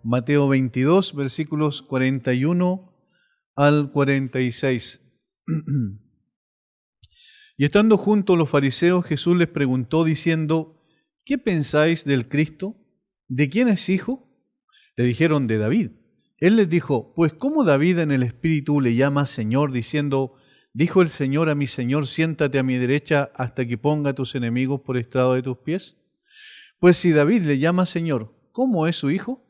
Mateo 22, versículos 41 al 46. Y estando juntos los fariseos, Jesús les preguntó diciendo, ¿qué pensáis del Cristo? ¿De quién es hijo? Le dijeron, de David. Él les dijo, pues ¿cómo David en el Espíritu le llama Señor, diciendo, dijo el Señor a mi Señor, siéntate a mi derecha hasta que ponga a tus enemigos por estrado de tus pies? Pues si David le llama Señor, ¿cómo es su hijo?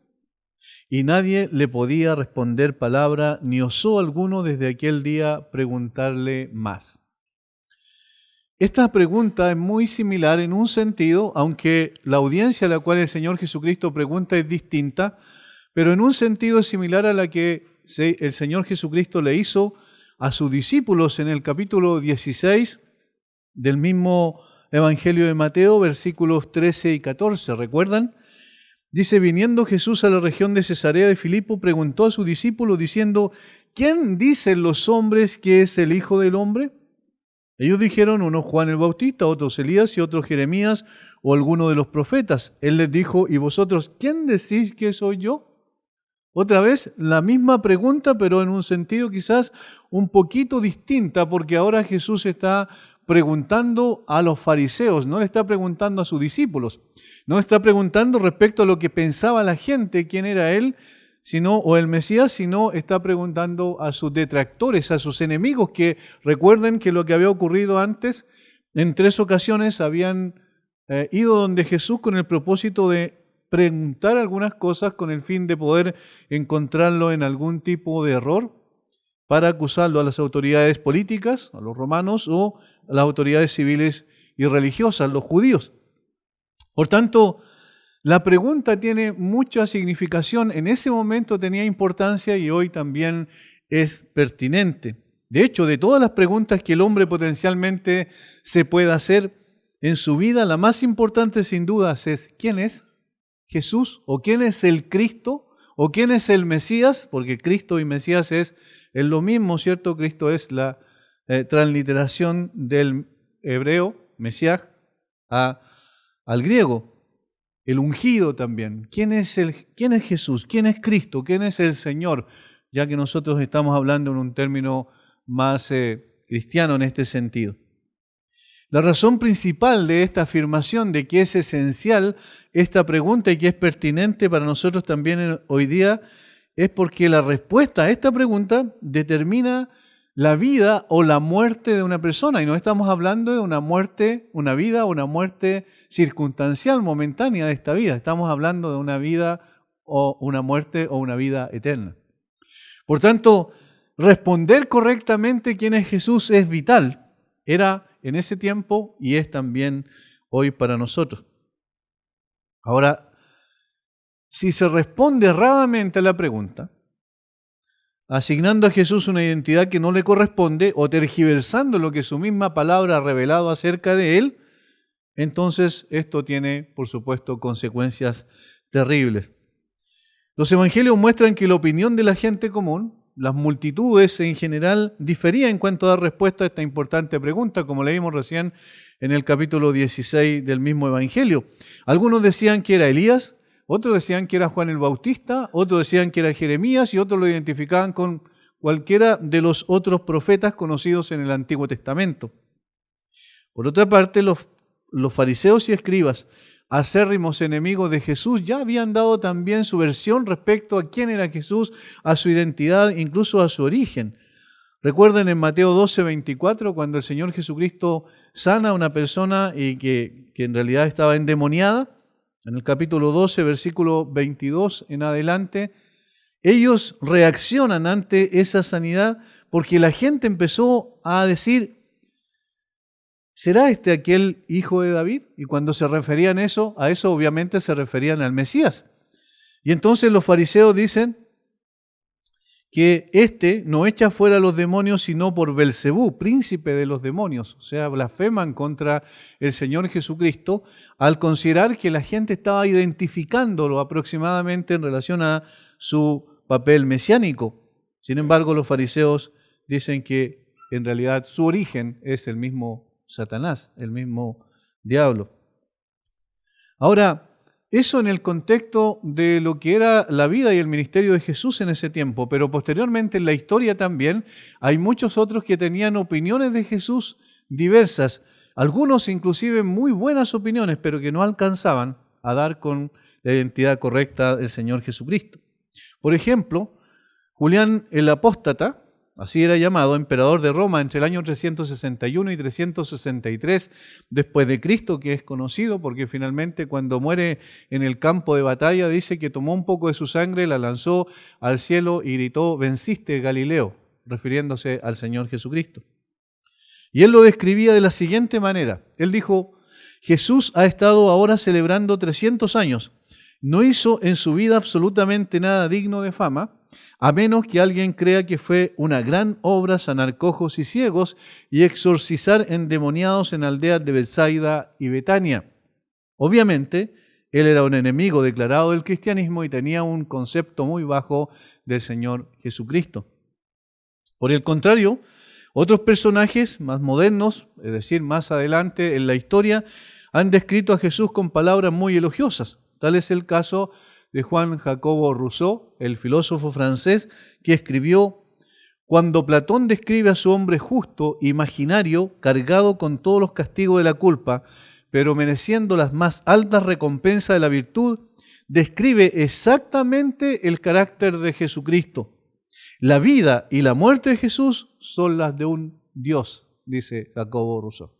Y nadie le podía responder palabra, ni osó alguno desde aquel día preguntarle más. Esta pregunta es muy similar en un sentido, aunque la audiencia a la cual el Señor Jesucristo pregunta es distinta, pero en un sentido es similar a la que el Señor Jesucristo le hizo a sus discípulos en el capítulo 16 del mismo Evangelio de Mateo, versículos 13 y 14. ¿Recuerdan? Dice, viniendo Jesús a la región de Cesarea de Filipo, preguntó a sus discípulos diciendo, ¿quién dicen los hombres que es el Hijo del Hombre? Ellos dijeron, uno Juan el Bautista, otros Elías y otros Jeremías o alguno de los profetas. Él les dijo, ¿y vosotros quién decís que soy yo? Otra vez, la misma pregunta, pero en un sentido quizás un poquito distinta, porque ahora Jesús está preguntando a los fariseos, no le está preguntando a sus discípulos, no le está preguntando respecto a lo que pensaba la gente, quién era él, o el Mesías, sino está preguntando a sus detractores, a sus enemigos, que recuerden que lo que había ocurrido antes, en 3 ocasiones habían ido donde Jesús con el propósito de preguntar algunas cosas con el fin de poder encontrarlo en algún tipo de error para acusarlo a las autoridades políticas, a los romanos o a las autoridades civiles y religiosas, los judíos. Por tanto, la pregunta tiene mucha significación, en ese momento tenía importancia y hoy también es pertinente. De hecho, de todas las preguntas que el hombre potencialmente se pueda hacer en su vida, la más importante sin dudas es ¿quién es Jesús? ¿O quién es el Cristo? ¿O quién es el Mesías? Porque Cristo y Mesías es lo mismo, ¿cierto? Cristo es la transliteración del hebreo, Mesías, al griego. El ungido también. ¿Quién es Jesús? ¿Quién es Cristo? ¿Quién es el Señor? Ya que nosotros estamos hablando en un término más cristiano en este sentido. La razón principal de esta afirmación de que es esencial esta pregunta y que es pertinente para nosotros también hoy día es porque la respuesta a esta pregunta determina la vida o la muerte de una persona. Y no estamos hablando de una muerte, una vida o una muerte circunstancial, momentánea de esta vida. Estamos hablando de una vida o una muerte o una vida eterna. Por tanto, responder correctamente quién es Jesús es vital. Era en ese tiempo y es también hoy para nosotros. Ahora, si se responde erradamente a la pregunta, asignando a Jesús una identidad que no le corresponde o tergiversando lo que su misma palabra ha revelado acerca de él, entonces esto tiene, por supuesto, consecuencias terribles. Los evangelios muestran que la opinión de la gente común, las multitudes en general, difería en cuanto a dar respuesta a esta importante pregunta, como leímos recién en el capítulo 16 del mismo evangelio. Algunos decían que era Elías, otros decían que era Juan el Bautista, otros decían que era Jeremías y otros lo identificaban con cualquiera de los otros profetas conocidos en el Antiguo Testamento. Por otra parte, los fariseos y escribas, acérrimos enemigos de Jesús, ya habían dado también su versión respecto a quién era Jesús, a su identidad, incluso a su origen. Recuerden en Mateo 12, 24, cuando el Señor Jesucristo sana a una persona y que en realidad estaba endemoniada, en el capítulo 12, versículo 22 en adelante, ellos reaccionan ante esa sanidad porque la gente empezó a decir, ¿será este aquel hijo de David? Y cuando se referían a eso obviamente se referían al Mesías. Y entonces los fariseos dicen que éste no echa fuera a los demonios sino por Belcebú, príncipe de los demonios. O sea, blasfeman contra el Señor Jesucristo al considerar que la gente estaba identificándolo aproximadamente en relación a su papel mesiánico. Sin embargo, los fariseos dicen que en realidad su origen es el mismo Satanás, el mismo diablo. Ahora, eso en el contexto de lo que era la vida y el ministerio de Jesús en ese tiempo, pero posteriormente en la historia también hay muchos otros que tenían opiniones de Jesús diversas, algunos inclusive muy buenas opiniones, pero que no alcanzaban a dar con la identidad correcta del Señor Jesucristo. Por ejemplo, Julián el Apóstata, así era llamado, emperador de Roma entre el año 361 y 363 después de Cristo, que es conocido porque finalmente cuando muere en el campo de batalla dice que tomó un poco de su sangre, la lanzó al cielo y gritó: «Venciste, Galileo», refiriéndose al Señor Jesucristo. Y él lo describía de la siguiente manera. Él dijo: «Jesús ha estado ahora celebrando 300 años. No hizo en su vida absolutamente nada digno de fama, a menos que alguien crea que fue una gran obra sanar cojos y ciegos y exorcizar endemoniados en aldeas de Betsaida y Betania». Obviamente, él era un enemigo declarado del cristianismo y tenía un concepto muy bajo del Señor Jesucristo. Por el contrario, otros personajes más modernos, es decir, más adelante en la historia, han descrito a Jesús con palabras muy elogiosas. Tal es el caso de Juan Jacobo Rousseau, el filósofo francés, que escribió: «Cuando Platón describe a su hombre justo, imaginario, cargado con todos los castigos de la culpa, pero mereciendo las más altas recompensas de la virtud, describe exactamente el carácter de Jesucristo. La vida y la muerte de Jesús son las de un Dios», dice Jacobo Rousseau.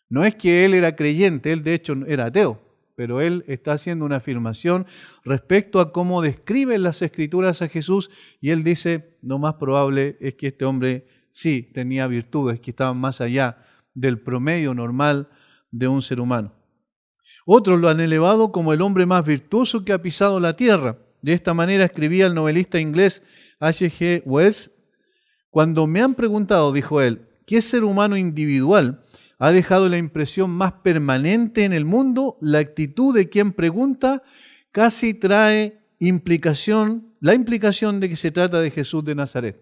No es que él era creyente, él de hecho era ateo, pero él está haciendo una afirmación respecto a cómo describen las Escrituras a Jesús, y él dice: lo más probable es que este hombre sí tenía virtudes que estaban más allá del promedio normal de un ser humano. Otros lo han elevado como el hombre más virtuoso que ha pisado la tierra. De esta manera escribía el novelista inglés H.G. Wells: «Cuando me han preguntado», dijo él, «qué ser humano individual ha dejado la impresión más permanente en el mundo, la actitud de quien pregunta casi trae la implicación de que se trata de Jesús de Nazaret.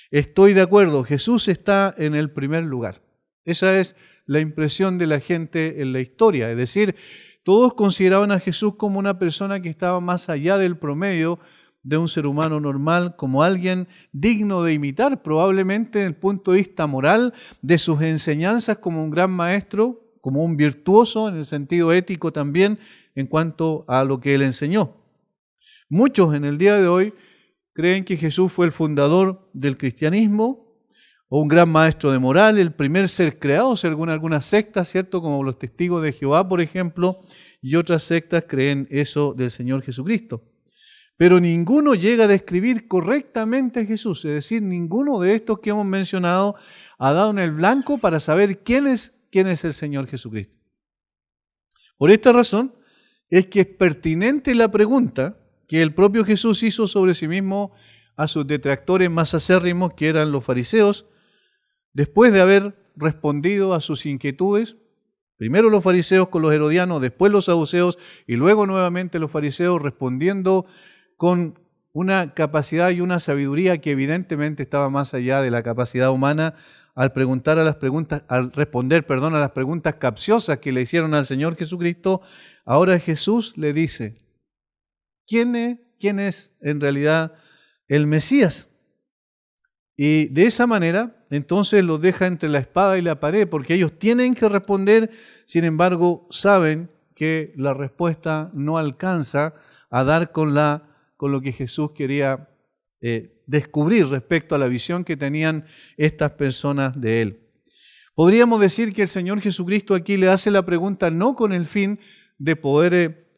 Estoy de acuerdo, Jesús está en el primer lugar». Esa es la impresión de la gente en la historia, es decir, todos consideraban a Jesús como una persona que estaba más allá del promedio de un ser humano normal, como alguien digno de imitar, probablemente desde el punto de vista moral, de sus enseñanzas, como un gran maestro, como un virtuoso en el sentido ético también, en cuanto a lo que él enseñó. Muchos en el día de hoy creen que Jesús fue el fundador del cristianismo, o un gran maestro de moral, el primer ser creado, según algunas sectas, ¿cierto? Como los Testigos de Jehová, por ejemplo, y otras sectas creen eso del Señor Jesucristo. Pero ninguno llega a describir correctamente a Jesús, es decir, ninguno de estos que hemos mencionado ha dado en el blanco para saber quién es el Señor Jesucristo. Por esta razón es que es pertinente la pregunta que el propio Jesús hizo sobre sí mismo a sus detractores más acérrimos, que eran los fariseos, después de haber respondido a sus inquietudes. Primero los fariseos con los herodianos, después los saduceos y luego nuevamente los fariseos, respondiendo con una capacidad y una sabiduría que evidentemente estaba más allá de la capacidad humana al responder a las preguntas capciosas que le hicieron al Señor Jesucristo. Ahora Jesús le dice: ¿quién es en realidad el Mesías? Y de esa manera, entonces los deja entre la espada y la pared, porque ellos tienen que responder, sin embargo, saben que la respuesta no alcanza a dar con lo que Jesús quería descubrir respecto a la visión que tenían estas personas de Él. Podríamos decir que el Señor Jesucristo aquí le hace la pregunta no con el fin de poder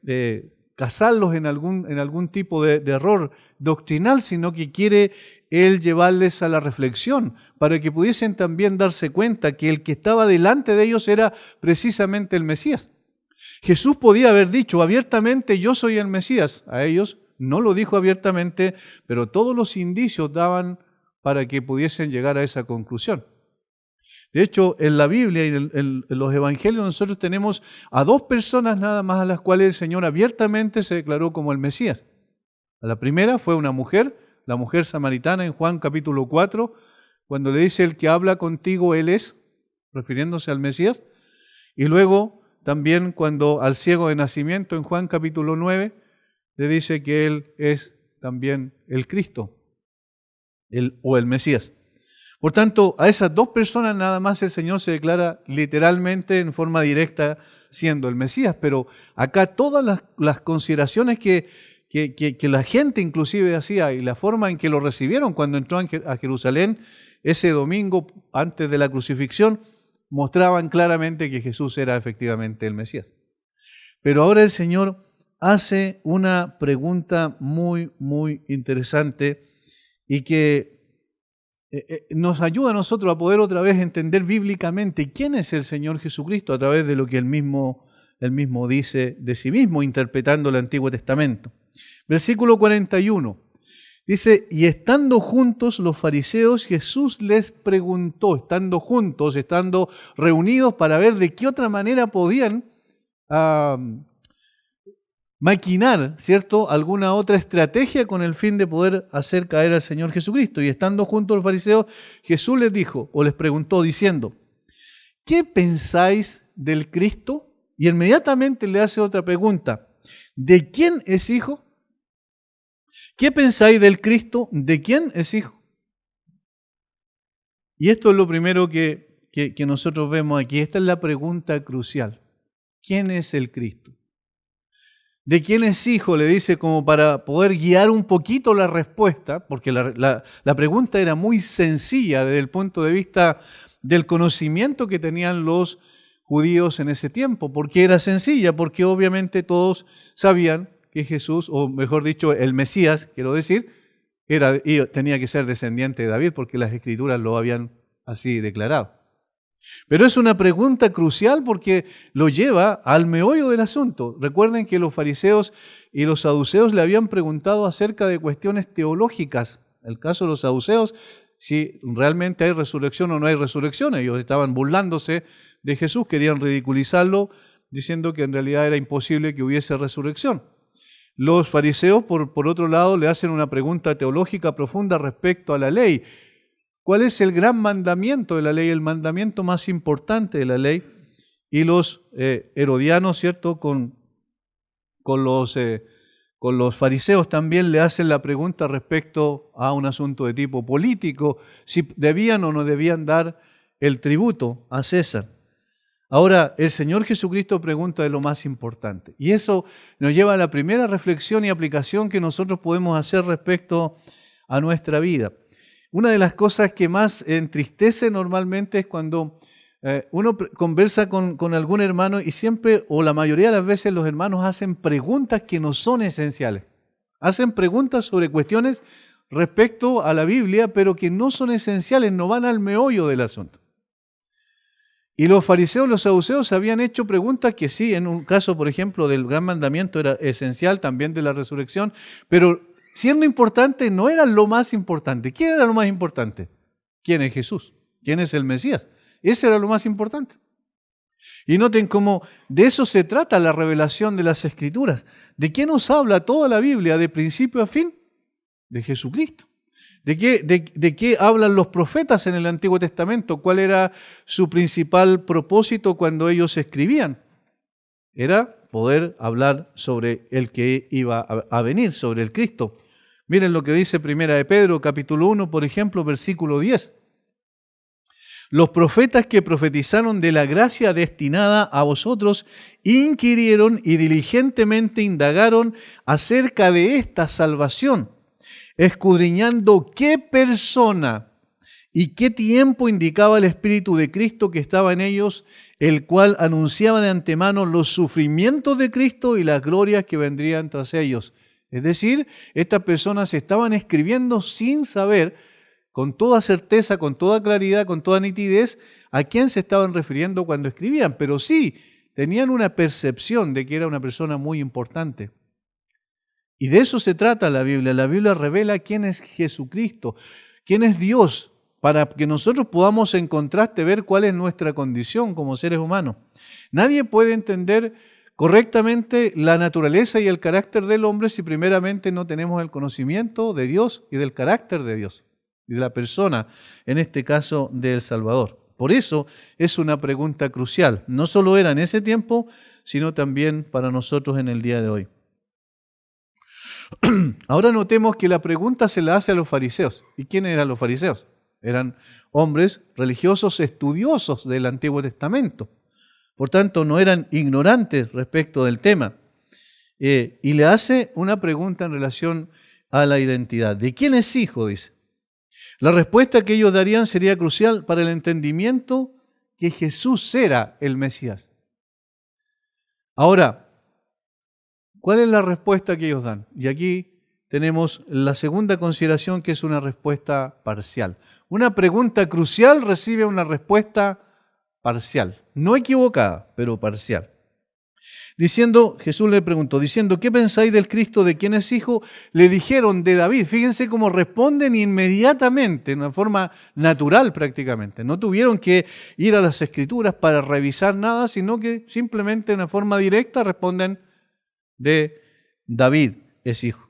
casarlos en algún tipo de error doctrinal, sino que quiere Él llevarles a la reflexión para que pudiesen también darse cuenta que el que estaba delante de ellos era precisamente el Mesías. Jesús podía haber dicho abiertamente: yo soy el Mesías. A ellos no lo dijo abiertamente, pero todos los indicios daban para que pudiesen llegar a esa conclusión. De hecho, en la Biblia y en los Evangelios nosotros tenemos a dos personas nada más a las cuales el Señor abiertamente se declaró como el Mesías. La primera fue una mujer, la mujer samaritana en Juan capítulo 4, cuando le dice: el que habla contigo, Él es, refiriéndose al Mesías. Y luego también cuando al ciego de nacimiento en Juan capítulo 9 le dice que él es también el Cristo o el Mesías. Por tanto, a esas dos personas nada más el Señor se declara literalmente en forma directa siendo el Mesías, pero acá todas las consideraciones que la gente inclusive hacía y la forma en que lo recibieron cuando entró a Jerusalén ese domingo antes de la crucifixión, mostraban claramente que Jesús era efectivamente el Mesías. Pero ahora el Señor hace una pregunta muy, muy interesante y que nos ayuda a nosotros a poder otra vez entender bíblicamente quién es el Señor Jesucristo a través de lo que Él mismo dice de sí mismo, interpretando el Antiguo Testamento. Versículo 41. Dice, y estando juntos los fariseos, Jesús les preguntó, estando juntos, estando reunidos para ver de qué otra manera podían maquinar, ¿cierto?, alguna otra estrategia con el fin de poder hacer caer al Señor Jesucristo. Y estando juntos los fariseos, Jesús les dijo, o les preguntó diciendo, ¿qué pensáis del Cristo? Y inmediatamente le hace otra pregunta, ¿de quién es hijo? ¿Qué pensáis del Cristo? ¿De quién es hijo? Y esto es lo primero que nosotros vemos aquí. Esta es la pregunta crucial. ¿Quién es el Cristo? ¿De quién es hijo? Le dice como para poder guiar un poquito la respuesta, porque la pregunta era muy sencilla desde el punto de vista del conocimiento que tenían los judíos en ese tiempo. ¿Por qué era sencilla? Porque obviamente todos sabían que Jesús, o mejor dicho, el Mesías, quiero decir, tenía que ser descendiente de David, porque las Escrituras lo habían así declarado. Pero es una pregunta crucial porque lo lleva al meollo del asunto. Recuerden que los fariseos y los saduceos le habían preguntado acerca de cuestiones teológicas. En el caso de los saduceos, si realmente hay resurrección o no hay resurrección. Ellos estaban burlándose de Jesús, querían ridiculizarlo, diciendo que en realidad era imposible que hubiese resurrección. Los fariseos, por otro lado, le hacen una pregunta teológica profunda respecto a la ley. ¿Cuál es el gran mandamiento de la ley, el mandamiento más importante de la ley? Y los herodianos, ¿cierto?, con los fariseos también le hacen la pregunta respecto a un asunto de tipo político, si debían o no debían dar el tributo a César. Ahora, el Señor Jesucristo pregunta de lo más importante. Y eso nos lleva a la primera reflexión y aplicación que nosotros podemos hacer respecto a nuestra vida. Una de las cosas que más entristece normalmente es cuando uno conversa con algún hermano y siempre, o la mayoría de las veces, los hermanos hacen preguntas que no son esenciales. Hacen preguntas sobre cuestiones respecto a la Biblia, pero que no son esenciales, no van al meollo del asunto. Y los fariseos, los saduceos habían hecho preguntas que sí, en un caso, por ejemplo, del gran mandamiento era esencial, también de la resurrección, pero siendo importante no era lo más importante. ¿Quién era lo más importante? ¿Quién es Jesús? ¿Quién es el Mesías? Ese era lo más importante. Y noten cómo de eso se trata la revelación de las Escrituras. ¿De qué nos habla toda la Biblia de principio a fin? De Jesucristo. ¿De qué hablan los profetas en el Antiguo Testamento? ¿Cuál era su principal propósito cuando ellos escribían? Era poder hablar sobre el que iba a venir, sobre el Cristo. Miren lo que dice Primera de Pedro, capítulo 1, por ejemplo, versículo 10. Los profetas que profetizaron de la gracia destinada a vosotros inquirieron y diligentemente indagaron acerca de esta salvación, escudriñando qué persona y qué tiempo indicaba el Espíritu de Cristo que estaba en ellos, el cual anunciaba de antemano los sufrimientos de Cristo y las glorias que vendrían tras ellos. Es decir, estas personas estaban escribiendo sin saber, con toda certeza, con toda claridad, con toda nitidez, a quién se estaban refiriendo cuando escribían, pero sí tenían una percepción de que era una persona muy importante. Y de eso se trata la Biblia. La Biblia revela quién es Jesucristo, quién es Dios, para que nosotros podamos en contraste ver cuál es nuestra condición como seres humanos. Nadie puede entender correctamente la naturaleza y el carácter del hombre si primeramente no tenemos el conocimiento de Dios y del carácter de Dios y de la persona, en este caso del Salvador. Por eso es una pregunta crucial. No solo era en ese tiempo, sino también para nosotros en el día de hoy. Ahora notemos que la pregunta se la hace a los fariseos. ¿Y quiénes eran los fariseos? Eran hombres religiosos estudiosos del Antiguo Testamento. Por tanto, no eran ignorantes respecto del tema. Y le hace una pregunta en relación a la identidad. ¿De quién es hijo? Dice. La respuesta que ellos darían sería crucial para el entendimiento que Jesús era el Mesías. Ahora, ¿cuál es la respuesta que ellos dan? Y aquí tenemos la segunda consideración, que es una respuesta parcial. Una pregunta crucial recibe una respuesta parcial, no equivocada, pero parcial. Jesús le preguntó, diciendo, ¿qué pensáis del Cristo, de quién es hijo? Le dijeron, de David. Fíjense cómo responden inmediatamente, de una forma natural prácticamente. No tuvieron que ir a las Escrituras para revisar nada, sino que simplemente de una forma directa responden, de David es hijo.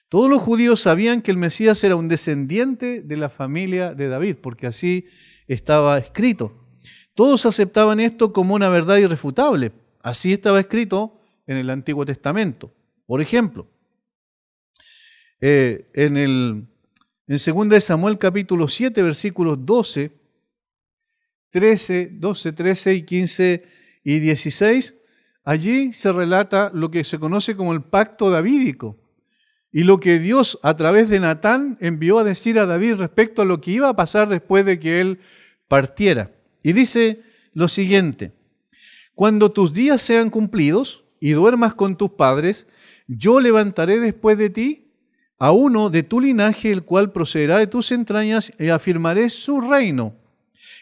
Todos los judíos sabían que el Mesías era un descendiente de la familia de David, porque así estaba escrito. Todos aceptaban esto como una verdad irrefutable. Así estaba escrito en el Antiguo Testamento. Por ejemplo, en 2 Samuel capítulo 7, versículos 12, 13 y 15 y 16, allí se relata lo que se conoce como el pacto davídico y lo que Dios a través de Natán envió a decir a David respecto a lo que iba a pasar después de que él partiera. Y dice lo siguiente: cuando tus días sean cumplidos y duermas con tus padres, yo levantaré después de ti a uno de tu linaje, el cual procederá de tus entrañas, y afirmaré su reino.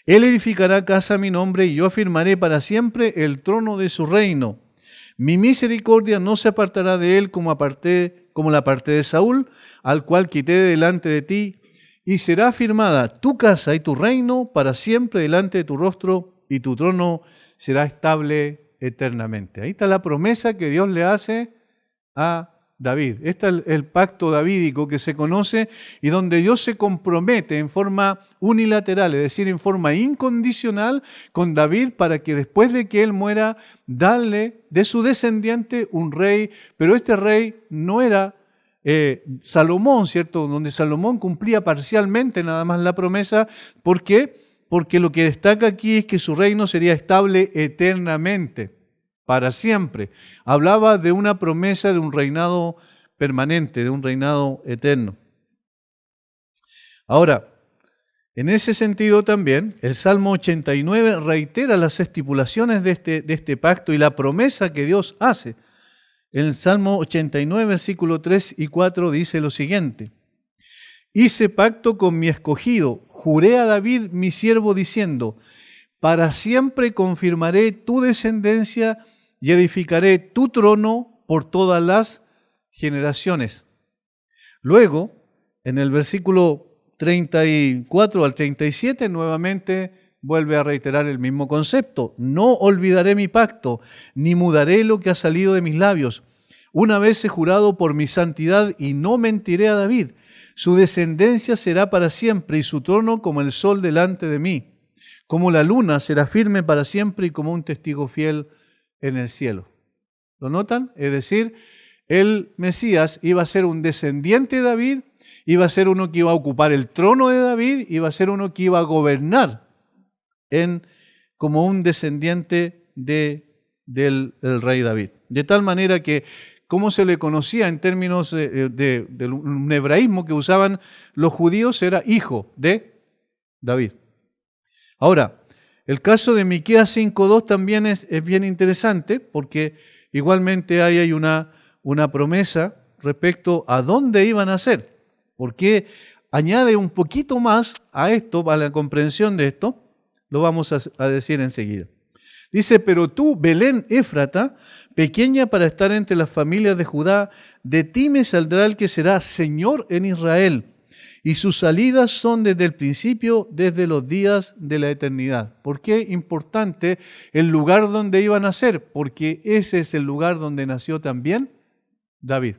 Él edificará casa a mi nombre, y yo afirmaré para siempre el trono de su reino. Mi misericordia no se apartará de él como la aparté de Saúl, al cual quité delante de ti, y será afirmada tu casa y tu reino para siempre delante de tu rostro, y tu trono será estable eternamente. Ahí está la promesa que Dios le hace a David. Este es el pacto davídico que se conoce y donde Dios se compromete en forma unilateral, es decir, en forma incondicional con David para que después de que él muera, darle de su descendiente un rey, pero este rey no era Salomón, ¿cierto? Donde Salomón cumplía parcialmente nada más la promesa. ¿Por qué? Porque lo que destaca aquí es que su reino sería estable eternamente, para siempre. Hablaba de una promesa de un reinado permanente, de un reinado eterno. Ahora, en ese sentido también, el Salmo 89 reitera las estipulaciones de este pacto y la promesa que Dios hace. En el Salmo 89, versículo 3 y 4 dice lo siguiente: hice pacto con mi escogido, juré a David mi siervo diciendo, para siempre confirmaré tu descendencia y edificaré tu trono por todas las generaciones. Luego, en el versículo 34 al 37, nuevamente vuelve a reiterar el mismo concepto. No olvidaré mi pacto, ni mudaré lo que ha salido de mis labios. Una vez he jurado por mi santidad y no mentiré a David. Su descendencia será para siempre y su trono como el sol delante de mí. Como la luna será firme para siempre y como un testigo fiel en el cielo. ¿Lo notan? Es decir, el Mesías iba a ser un descendiente de David, iba a ser uno que iba a ocupar el trono de David, iba a ser uno que iba a gobernar como un descendiente del rey David. De tal manera que, como se le conocía en términos de un hebraísmo que usaban los judíos, era hijo de David. Ahora, el caso de Miqueas 5.2 también es bien interesante, porque igualmente ahí hay una promesa respecto a dónde iban a ser, porque añade un poquito más a esto, a la comprensión de esto. Lo vamos a decir enseguida. Dice, pero tú, Belén Éfrata, pequeña para estar entre las familias de Judá, de ti me saldrá el que será Señor en Israel, y sus salidas son desde el principio, desde los días de la eternidad. ¿Por qué importante el lugar donde iban a nacer? Porque ese es el lugar donde nació también David.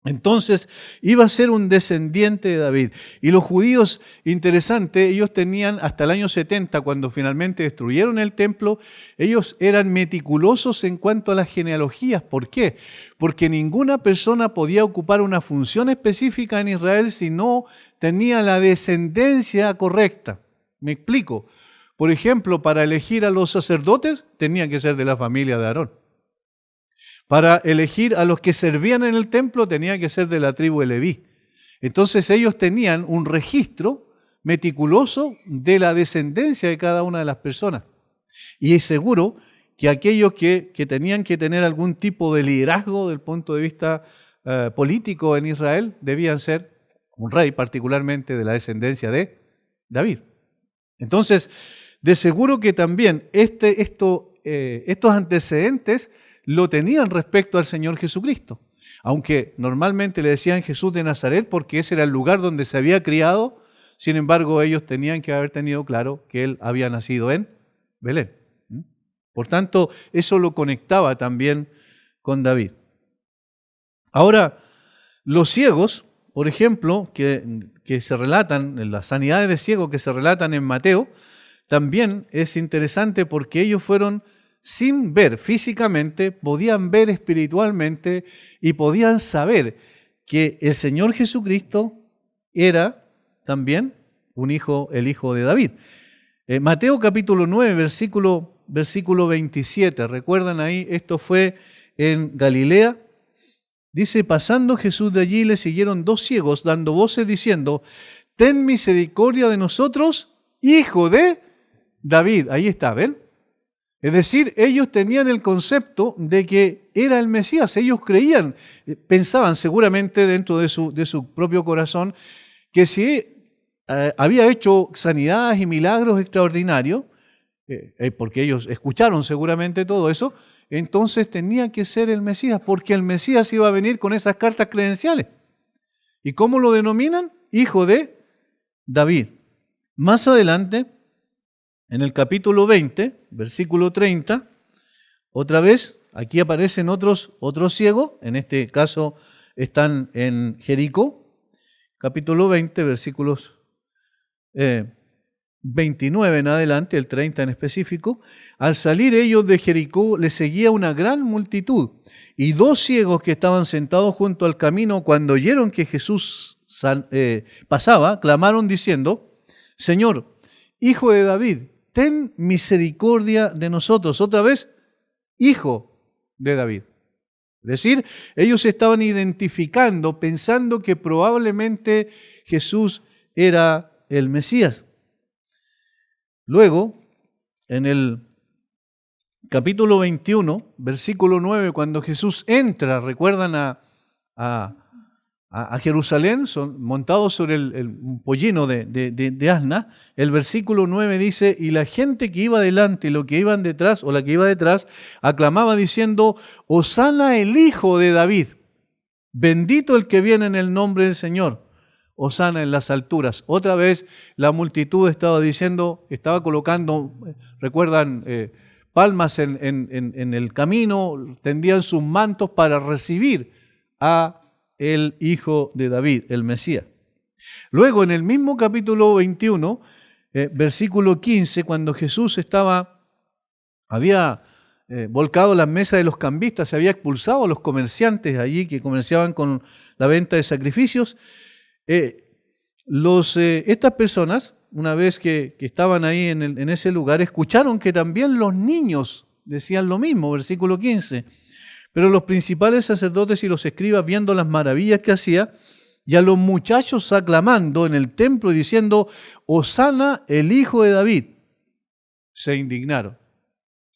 Entonces iba a ser un descendiente de David. Y los judíos, interesante, ellos tenían hasta el año 70, cuando finalmente destruyeron el templo, ellos eran meticulosos en cuanto a las genealogías. ¿Por qué? Porque ninguna persona podía ocupar una función específica en Israel si no tenía la descendencia correcta. Me explico. Por ejemplo, para elegir a los sacerdotes, tenían que ser de la familia de Aarón. Para elegir a los que servían en el templo tenía que ser de la tribu de Leví. Entonces ellos tenían un registro meticuloso de la descendencia de cada una de las personas. Y es seguro que aquellos que tenían que tener algún tipo de liderazgo desde el punto de vista político en Israel debían ser un rey, particularmente de la descendencia de David. Entonces, de seguro que también estos antecedentes lo tenían respecto al Señor Jesucristo, aunque normalmente le decían Jesús de Nazaret porque ese era el lugar donde se había criado. Sin embargo, ellos tenían que haber tenido claro que él había nacido en Belén. Por tanto, eso lo conectaba también con David. Ahora, los ciegos, por ejemplo, que se relatan, las sanidades de ciegos que se relatan en Mateo, también es interesante porque ellos fueron sin ver físicamente, podían ver espiritualmente y podían saber que el Señor Jesucristo era también el hijo de David. Mateo capítulo 9, versículo 27, ¿recuerdan ahí? Esto fue en Galilea. Dice, pasando Jesús de allí le siguieron dos ciegos dando voces diciendo, ten misericordia de nosotros, hijo de David. Ahí está, ¿ven? Es decir, ellos tenían el concepto de que era el Mesías. Ellos creían, pensaban seguramente dentro de su propio corazón que si había hecho sanidades y milagros extraordinarios, porque ellos escucharon seguramente todo eso, entonces tenía que ser el Mesías, porque el Mesías iba a venir con esas cartas credenciales. ¿Y cómo lo denominan? Hijo de David. Más adelante, en el capítulo 20, versículo 30, otra vez, aquí aparecen otros ciegos, en este caso están en Jericó, capítulo 20, versículos 29 en adelante, el 30 en específico. Al salir ellos de Jericó, les seguía una gran multitud, y dos ciegos que estaban sentados junto al camino, cuando oyeron que Jesús pasaba, clamaron diciendo, Señor, Hijo de David, ten misericordia de nosotros. Otra vez, hijo de David. Es decir, ellos estaban identificando, pensando que probablemente Jesús era el Mesías. Luego, en el capítulo 21, versículo 9, cuando Jesús entra, recuerdan a Jerusalén, son montados sobre un pollino de asna. El versículo 9 dice, y la gente que iba delante y lo que iban detrás, o la que iba detrás, aclamaba diciendo, Hosana el Hijo de David, bendito el que viene en el nombre del Señor, Hosana en las alturas. Otra vez la multitud estaba colocando, recuerdan, palmas en el camino, tendían sus mantos para recibir a el Hijo de David, el Mesías. Luego, en el mismo capítulo 21, versículo 15, cuando Jesús había volcado las mesas de los cambistas, se había expulsado a los comerciantes allí que comerciaban con la venta de sacrificios, estas personas, una vez que estaban ahí en ese lugar, escucharon que también los niños decían lo mismo, versículo 15. Pero los principales sacerdotes y los escribas, viendo las maravillas que hacía, y a los muchachos aclamando en el templo y diciendo, Hosana el Hijo de David, se indignaron.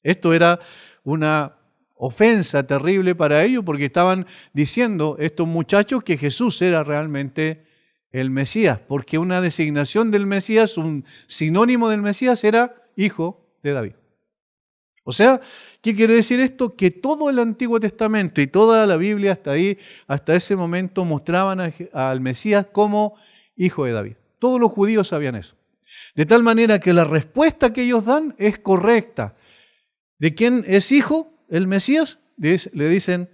Esto era una ofensa terrible para ellos, porque estaban diciendo estos muchachos que Jesús era realmente el Mesías, porque una designación del Mesías, un sinónimo del Mesías era Hijo de David. O sea, ¿qué quiere decir esto? Que todo el Antiguo Testamento y toda la Biblia hasta ese momento mostraban al Mesías como Hijo de David. Todos los judíos sabían eso. De tal manera que la respuesta que ellos dan es correcta. ¿De quién es hijo el Mesías? Le dicen,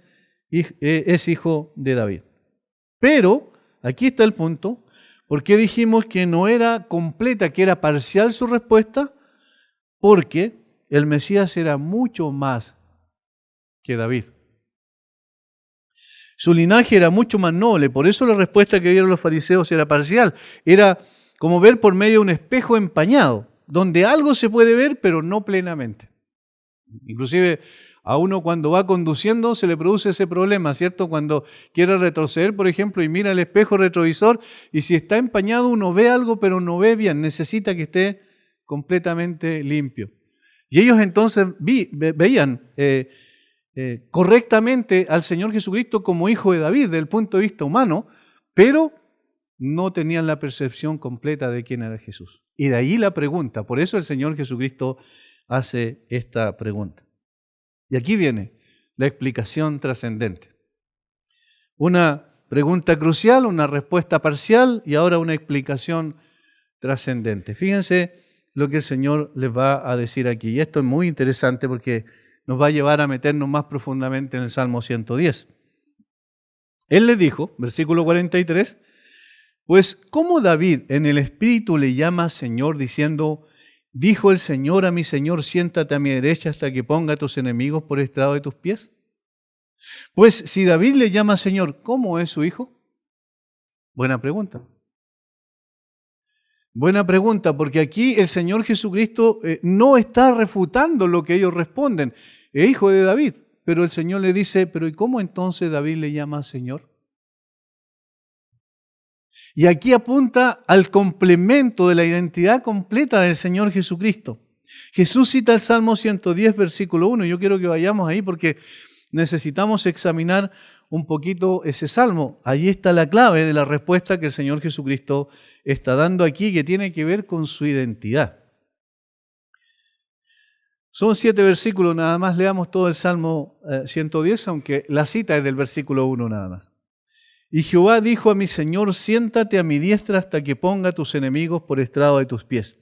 es hijo de David. Pero, aquí está el punto, ¿por qué dijimos que no era completa, que era parcial su respuesta? Porque el Mesías era mucho más que David. Su linaje era mucho más noble, por eso la respuesta que dieron los fariseos era parcial. Era como ver por medio de un espejo empañado, donde algo se puede ver, pero no plenamente. Inclusive a uno cuando va conduciendo se le produce ese problema, ¿cierto? Cuando quiere retroceder, por ejemplo, y mira el espejo retrovisor, y si está empañado uno ve algo, pero no ve bien, necesita que esté completamente limpio. Y ellos entonces veían correctamente al Señor Jesucristo como hijo de David desde el punto de vista humano, pero no tenían la percepción completa de quién era Jesús. Y de ahí la pregunta, por eso el Señor Jesucristo hace esta pregunta. Y aquí viene la explicación trascendente. Una pregunta crucial, una respuesta parcial y ahora una explicación trascendente. Fíjense lo que el Señor les va a decir aquí. Y esto es muy interesante porque nos va a llevar a meternos más profundamente en el Salmo 110. Él les dijo, versículo 43, pues ¿cómo David en el Espíritu le llama Señor diciendo, dijo el Señor a mi Señor, siéntate a mi derecha hasta que ponga a tus enemigos por estrado de tus pies? Pues si David le llama Señor, ¿cómo es su hijo? Buena pregunta. Buena pregunta, porque aquí el Señor Jesucristo no está refutando lo que ellos responden. Es hijo de David, pero el Señor le dice, pero ¿y cómo entonces David le llama Señor? Y aquí apunta al complemento de la identidad completa del Señor Jesucristo. Jesús cita el Salmo 110, versículo 1. Yo quiero que vayamos ahí porque necesitamos examinar un poquito ese salmo. Allí está la clave de la respuesta que el Señor Jesucristo está dando aquí, que tiene que ver con su identidad. Son 7 versículos, nada más leamos todo el Salmo 110, aunque la cita es del versículo 1 nada más. Y Jehová dijo a mi Señor, siéntate a mi diestra hasta que ponga a tus enemigos por estrado de tus pies.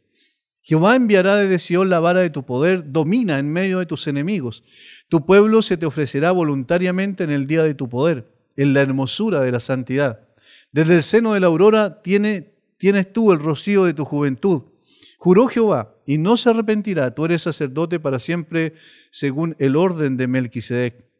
Jehová enviará desde Sión la vara de tu poder, domina en medio de tus enemigos. Tu pueblo se te ofrecerá voluntariamente en el día de tu poder, en la hermosura de la santidad. Desde el seno de la aurora tienes tú el rocío de tu juventud. Juró Jehová, y no se arrepentirá, tú eres sacerdote para siempre, según el orden de Melquisedec.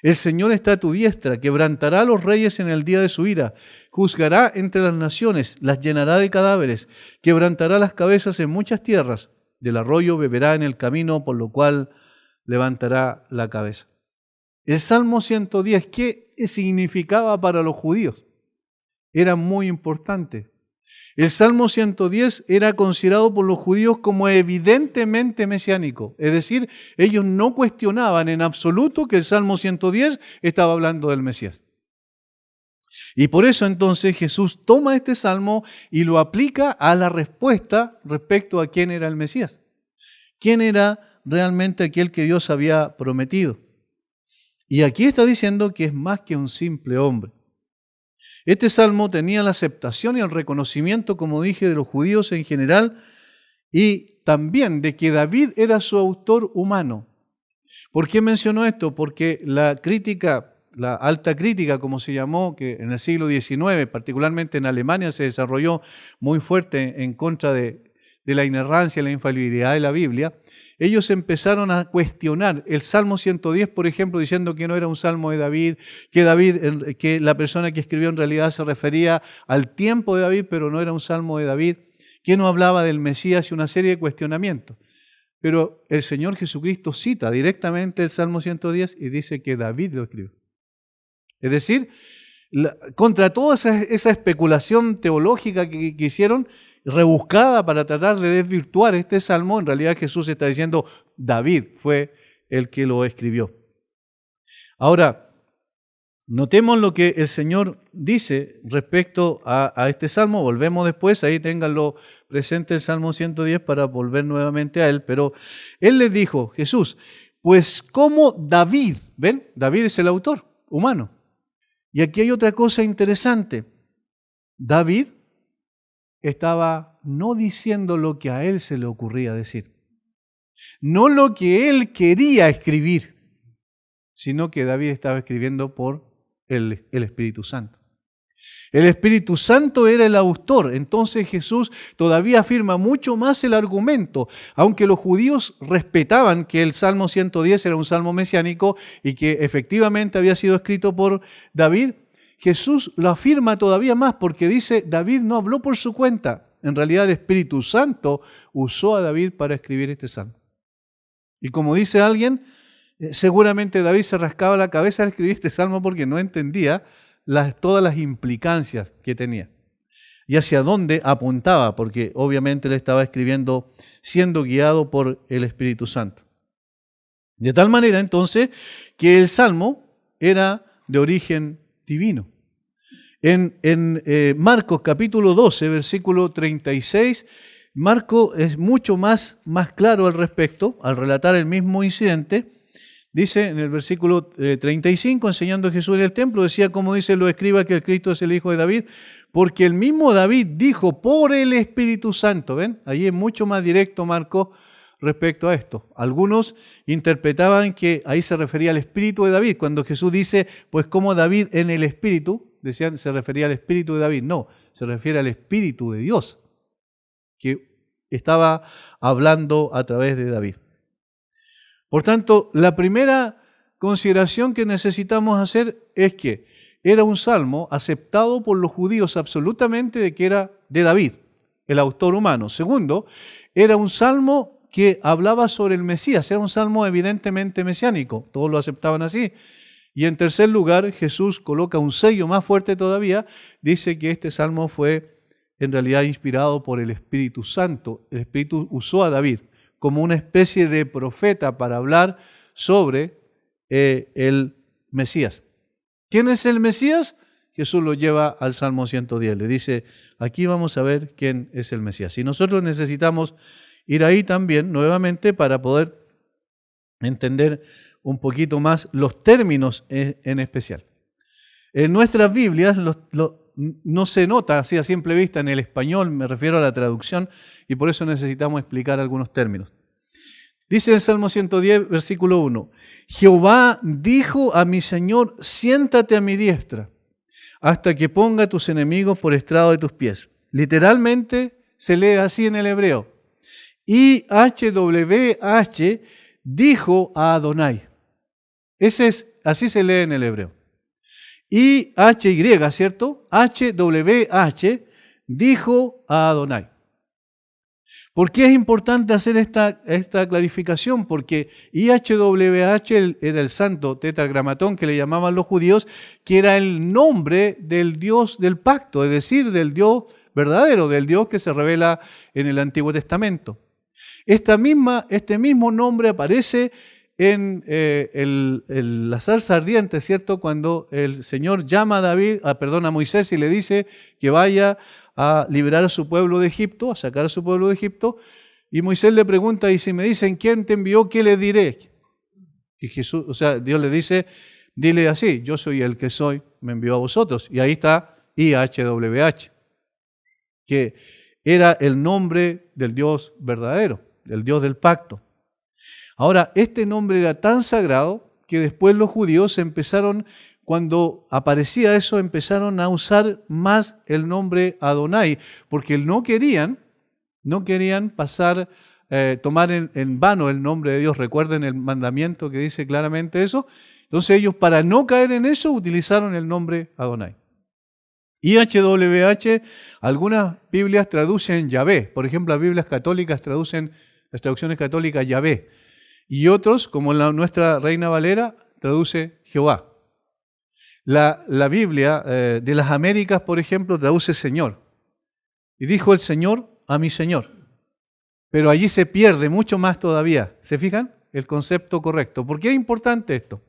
El Señor está a tu diestra, quebrantará a los reyes en el día de su ira, juzgará entre las naciones, las llenará de cadáveres, quebrantará las cabezas en muchas tierras, del arroyo beberá en el camino, por lo cual levantará la cabeza. El Salmo 110, ¿qué significaba para los judíos? Era muy importante. El Salmo 110 era considerado por los judíos como evidentemente mesiánico. Es decir, ellos no cuestionaban en absoluto que el Salmo 110 estaba hablando del Mesías. Y por eso entonces Jesús toma este salmo y lo aplica a la respuesta respecto a quién era el Mesías. ¿Quién era realmente aquel que Dios había prometido? Y aquí está diciendo que es más que un simple hombre. Este salmo tenía la aceptación y el reconocimiento, como dije, de los judíos en general y también de que David era su autor humano. ¿Por qué mencionó esto? Porque la crítica, la alta crítica, como se llamó, que en el siglo XIX, particularmente en Alemania, se desarrolló muy fuerte en contra de la inerrancia y la infalibilidad de la Biblia, ellos empezaron a cuestionar el Salmo 110, por ejemplo, diciendo que no era un salmo de David, que la persona que escribió en realidad se refería al tiempo de David, pero no era un salmo de David, que no hablaba del Mesías y una serie de cuestionamientos. Pero el Señor Jesucristo cita directamente el Salmo 110 y dice que David lo escribió. Es decir, contra toda esa especulación teológica que hicieron, rebuscada para tratar de desvirtuar este salmo, en realidad Jesús está diciendo David fue el que lo escribió. Ahora, notemos lo que el Señor dice respecto a este salmo. Volvemos después, ahí ténganlo presente el Salmo 110 para volver nuevamente a él. Pero Él les dijo, Jesús, pues como David, ¿ven? David es el autor humano. Y aquí hay otra cosa interesante. David estaba no diciendo lo que a él se le ocurría decir, no lo que él quería escribir, sino que David estaba escribiendo por el Espíritu Santo. El Espíritu Santo era el autor. Entonces Jesús todavía afirma mucho más el argumento. Aunque los judíos respetaban que el Salmo 110 era un salmo mesiánico y que efectivamente había sido escrito por David, Jesús lo afirma todavía más porque dice, David no habló por su cuenta. En realidad el Espíritu Santo usó a David para escribir este salmo. Y como dice alguien, seguramente David se rascaba la cabeza al escribir este salmo porque no entendía todas las implicancias que tenía y hacia dónde apuntaba, porque obviamente él estaba escribiendo siendo guiado por el Espíritu Santo. De tal manera entonces que el salmo era de origen divino. En Marcos capítulo 12, versículo 36, Marco es mucho más claro al respecto, al relatar el mismo incidente. Dice en el versículo 35, enseñando a Jesús en el templo, decía, como dice los escribas, que el Cristo es el Hijo de David, porque el mismo David dijo por el Espíritu Santo. ¿Ven? Allí es mucho más directo Marcos respecto a esto. Algunos interpretaban que ahí se refería al Espíritu de David. Cuando Jesús dice, pues como David en el Espíritu, decían, se refería al Espíritu de David. No, se refiere al Espíritu de Dios, que estaba hablando a través de David. Por tanto, la primera consideración que necesitamos hacer es que era un salmo aceptado por los judíos absolutamente de que era de David, el autor humano. Segundo, era un salmo que hablaba sobre el Mesías, era un salmo evidentemente mesiánico, todos lo aceptaban así. Y en tercer lugar, Jesús coloca un sello más fuerte todavía, dice que este salmo fue en realidad inspirado por el Espíritu Santo. El Espíritu usó a David como una especie de profeta para hablar sobre el Mesías. ¿Quién es el Mesías? Jesús lo lleva al Salmo 110. Le dice, aquí vamos a ver quién es el Mesías. Y nosotros necesitamos ir ahí también nuevamente para poder entender un poquito más los términos en especial. En nuestras Biblias no se nota así a simple vista en el español, me refiero a la traducción, y por eso necesitamos explicar algunos términos. Dice el Salmo 110, versículo 1, Jehová dijo a mi Señor, siéntate a mi diestra, hasta que ponga a tus enemigos por estrado de tus pies. Literalmente se lee así en el hebreo. IHWH dijo a Adonai. Así se lee en el hebreo. IHY, ¿cierto? HWH dijo a Adonai. ¿Por qué es importante hacer esta clarificación? Porque IHWH era el santo tetragramatón que le llamaban los judíos, que era el nombre del Dios del pacto, es decir, del Dios verdadero, del Dios que se revela en el Antiguo Testamento. Este mismo nombre aparece en la zarza ardiente, ¿cierto? Cuando el Señor llama a Moisés y le dice que vaya a liberar a su pueblo de Egipto, a sacar a su pueblo de Egipto, y Moisés le pregunta, y si me dicen quién te envió, ¿qué le diré? Y Dios le dice, dile así, yo soy el que soy, me envió a vosotros. Y ahí está IHWH, que era el nombre del Dios verdadero, del Dios del pacto. Ahora, este nombre era tan sagrado que después los judíos cuando aparecía eso, empezaron a usar más el nombre Adonai, porque no querían tomar en vano el nombre de Dios. Recuerden el mandamiento que dice claramente eso. Entonces ellos, para no caer en eso, utilizaron el nombre Adonai. IHWH, algunas Biblias traducen Yahvé. Por ejemplo, las Biblias católicas las traducciones católicas Yahvé. Y otros, como nuestra Reina Valera, traduce Jehová. La Biblia de las Américas, por ejemplo, traduce Señor. Y dijo el Señor a mi Señor. Pero allí se pierde mucho más todavía. ¿Se fijan? El concepto correcto. ¿Por qué es importante esto?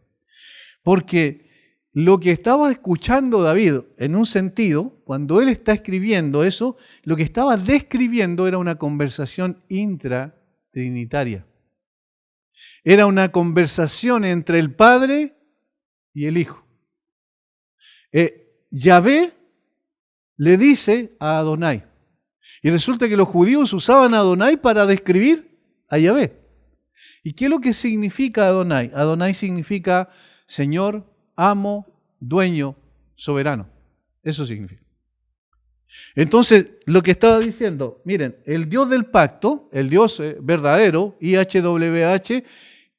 Porque lo que estaba escuchando David, en un sentido, cuando él está escribiendo eso, lo que estaba describiendo era una conversación intratrinitaria. Era una conversación entre el Padre y el Hijo. Yahvé le dice a Adonai. Y resulta que los judíos usaban a Adonai para describir a Yahvé. ¿Y qué es lo que significa Adonai? Adonai significa Señor, amo, dueño, soberano. Eso significa. Entonces, lo que estaba diciendo, miren, el Dios del pacto, el Dios verdadero, IHWH,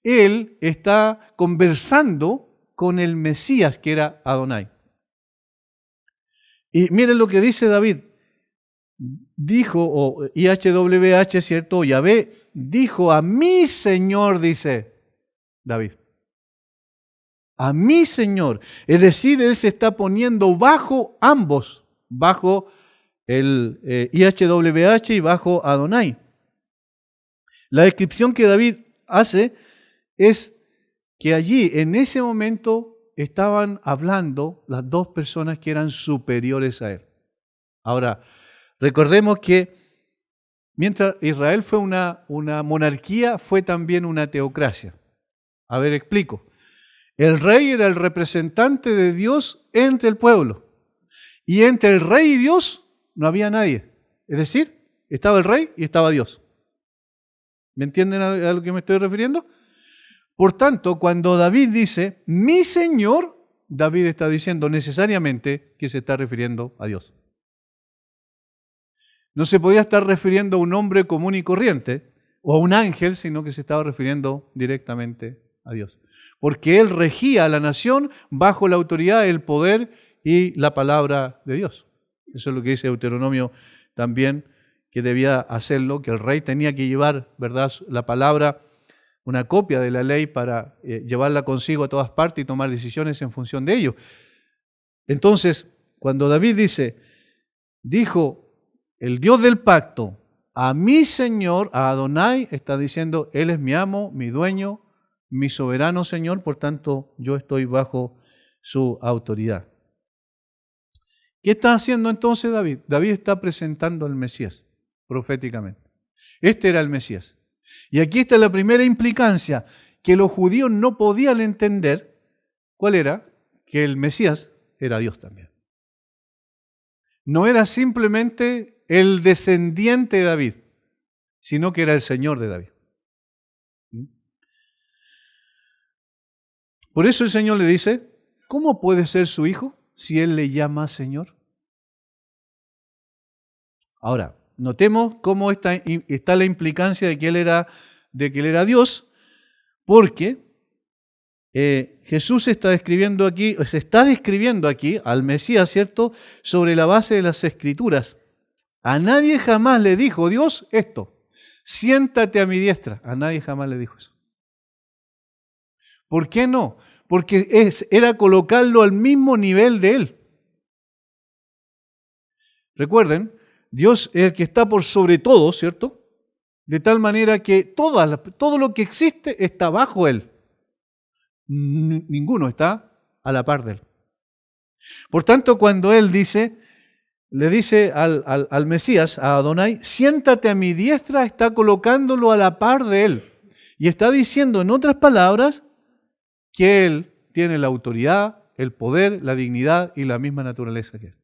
Él está conversando con el Mesías que era Adonai. Y miren lo que dice David. Dijo, o IHWH, ¿cierto? Yahvé dijo a mi Señor, dice David. A mi Señor. Es decir, Él se está poniendo bajo ambos, bajo el IHWH y bajo Adonai. La descripción que David hace es que allí, en ese momento, estaban hablando las dos personas que eran superiores a él. Ahora, recordemos que mientras Israel fue una monarquía, fue también una teocracia. A ver, explico. El rey era el representante de Dios entre el pueblo. Y entre el rey y Dios no había nadie. Es decir, estaba el rey y estaba Dios. ¿Me entienden a lo que me estoy refiriendo? Por tanto, cuando David dice, mi Señor, David está diciendo necesariamente que se está refiriendo a Dios. No se podía estar refiriendo a un hombre común y corriente o a un ángel, sino que se estaba refiriendo directamente a Dios. Porque Él regía a la nación bajo la autoridad, el poder y la palabra de Dios. Eso es lo que dice Deuteronomio también, que debía hacerlo, que el rey tenía que llevar, ¿verdad?, la palabra, una copia de la ley para llevarla consigo a todas partes y tomar decisiones en función de ello. Entonces, cuando David dijo, el Dios del pacto, a mi Señor, a Adonai, está diciendo, Él es mi amo, mi dueño, mi soberano Señor, por tanto, yo estoy bajo su autoridad. ¿Qué está haciendo entonces David? David está presentando al Mesías, proféticamente. Este era el Mesías. Y aquí está la primera implicancia, que los judíos no podían entender. ¿Cuál era? Que el Mesías era Dios también. No era simplemente el descendiente de David, sino que era el Señor de David. Por eso el Señor le dice, ¿cómo puede ser su hijo si Él le llama Señor? Ahora, notemos cómo está la implicancia de que Él era Dios, porque Jesús se está describiendo aquí al Mesías, ¿cierto?, sobre la base de las Escrituras. A nadie jamás le dijo Dios esto, siéntate a mi diestra. A nadie jamás le dijo eso. ¿Por qué no? Porque era colocarlo al mismo nivel de Él. Recuerden, Dios es el que está por sobre todo, ¿cierto? De tal manera que todo lo que existe está bajo Él. Ninguno está a la par de Él. Por tanto, cuando Él le dice al Mesías, a Adonai, siéntate a mi diestra, está colocándolo a la par de Él. Y está diciendo, en otras palabras, que Él tiene la autoridad, el poder, la dignidad y la misma naturaleza que Él.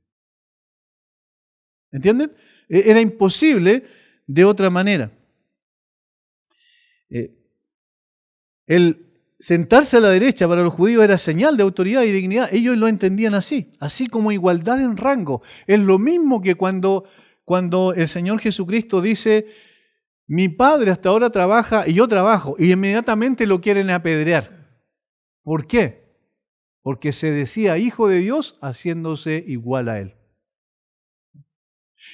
¿Entienden? Era imposible de otra manera. El sentarse a la derecha para los judíos era señal de autoridad y dignidad. Ellos lo entendían así como igualdad en rango. Es lo mismo que cuando el Señor Jesucristo dice, mi Padre hasta ahora trabaja y yo trabajo, y inmediatamente lo quieren apedrear. ¿Por qué? Porque se decía hijo de Dios haciéndose igual a Él.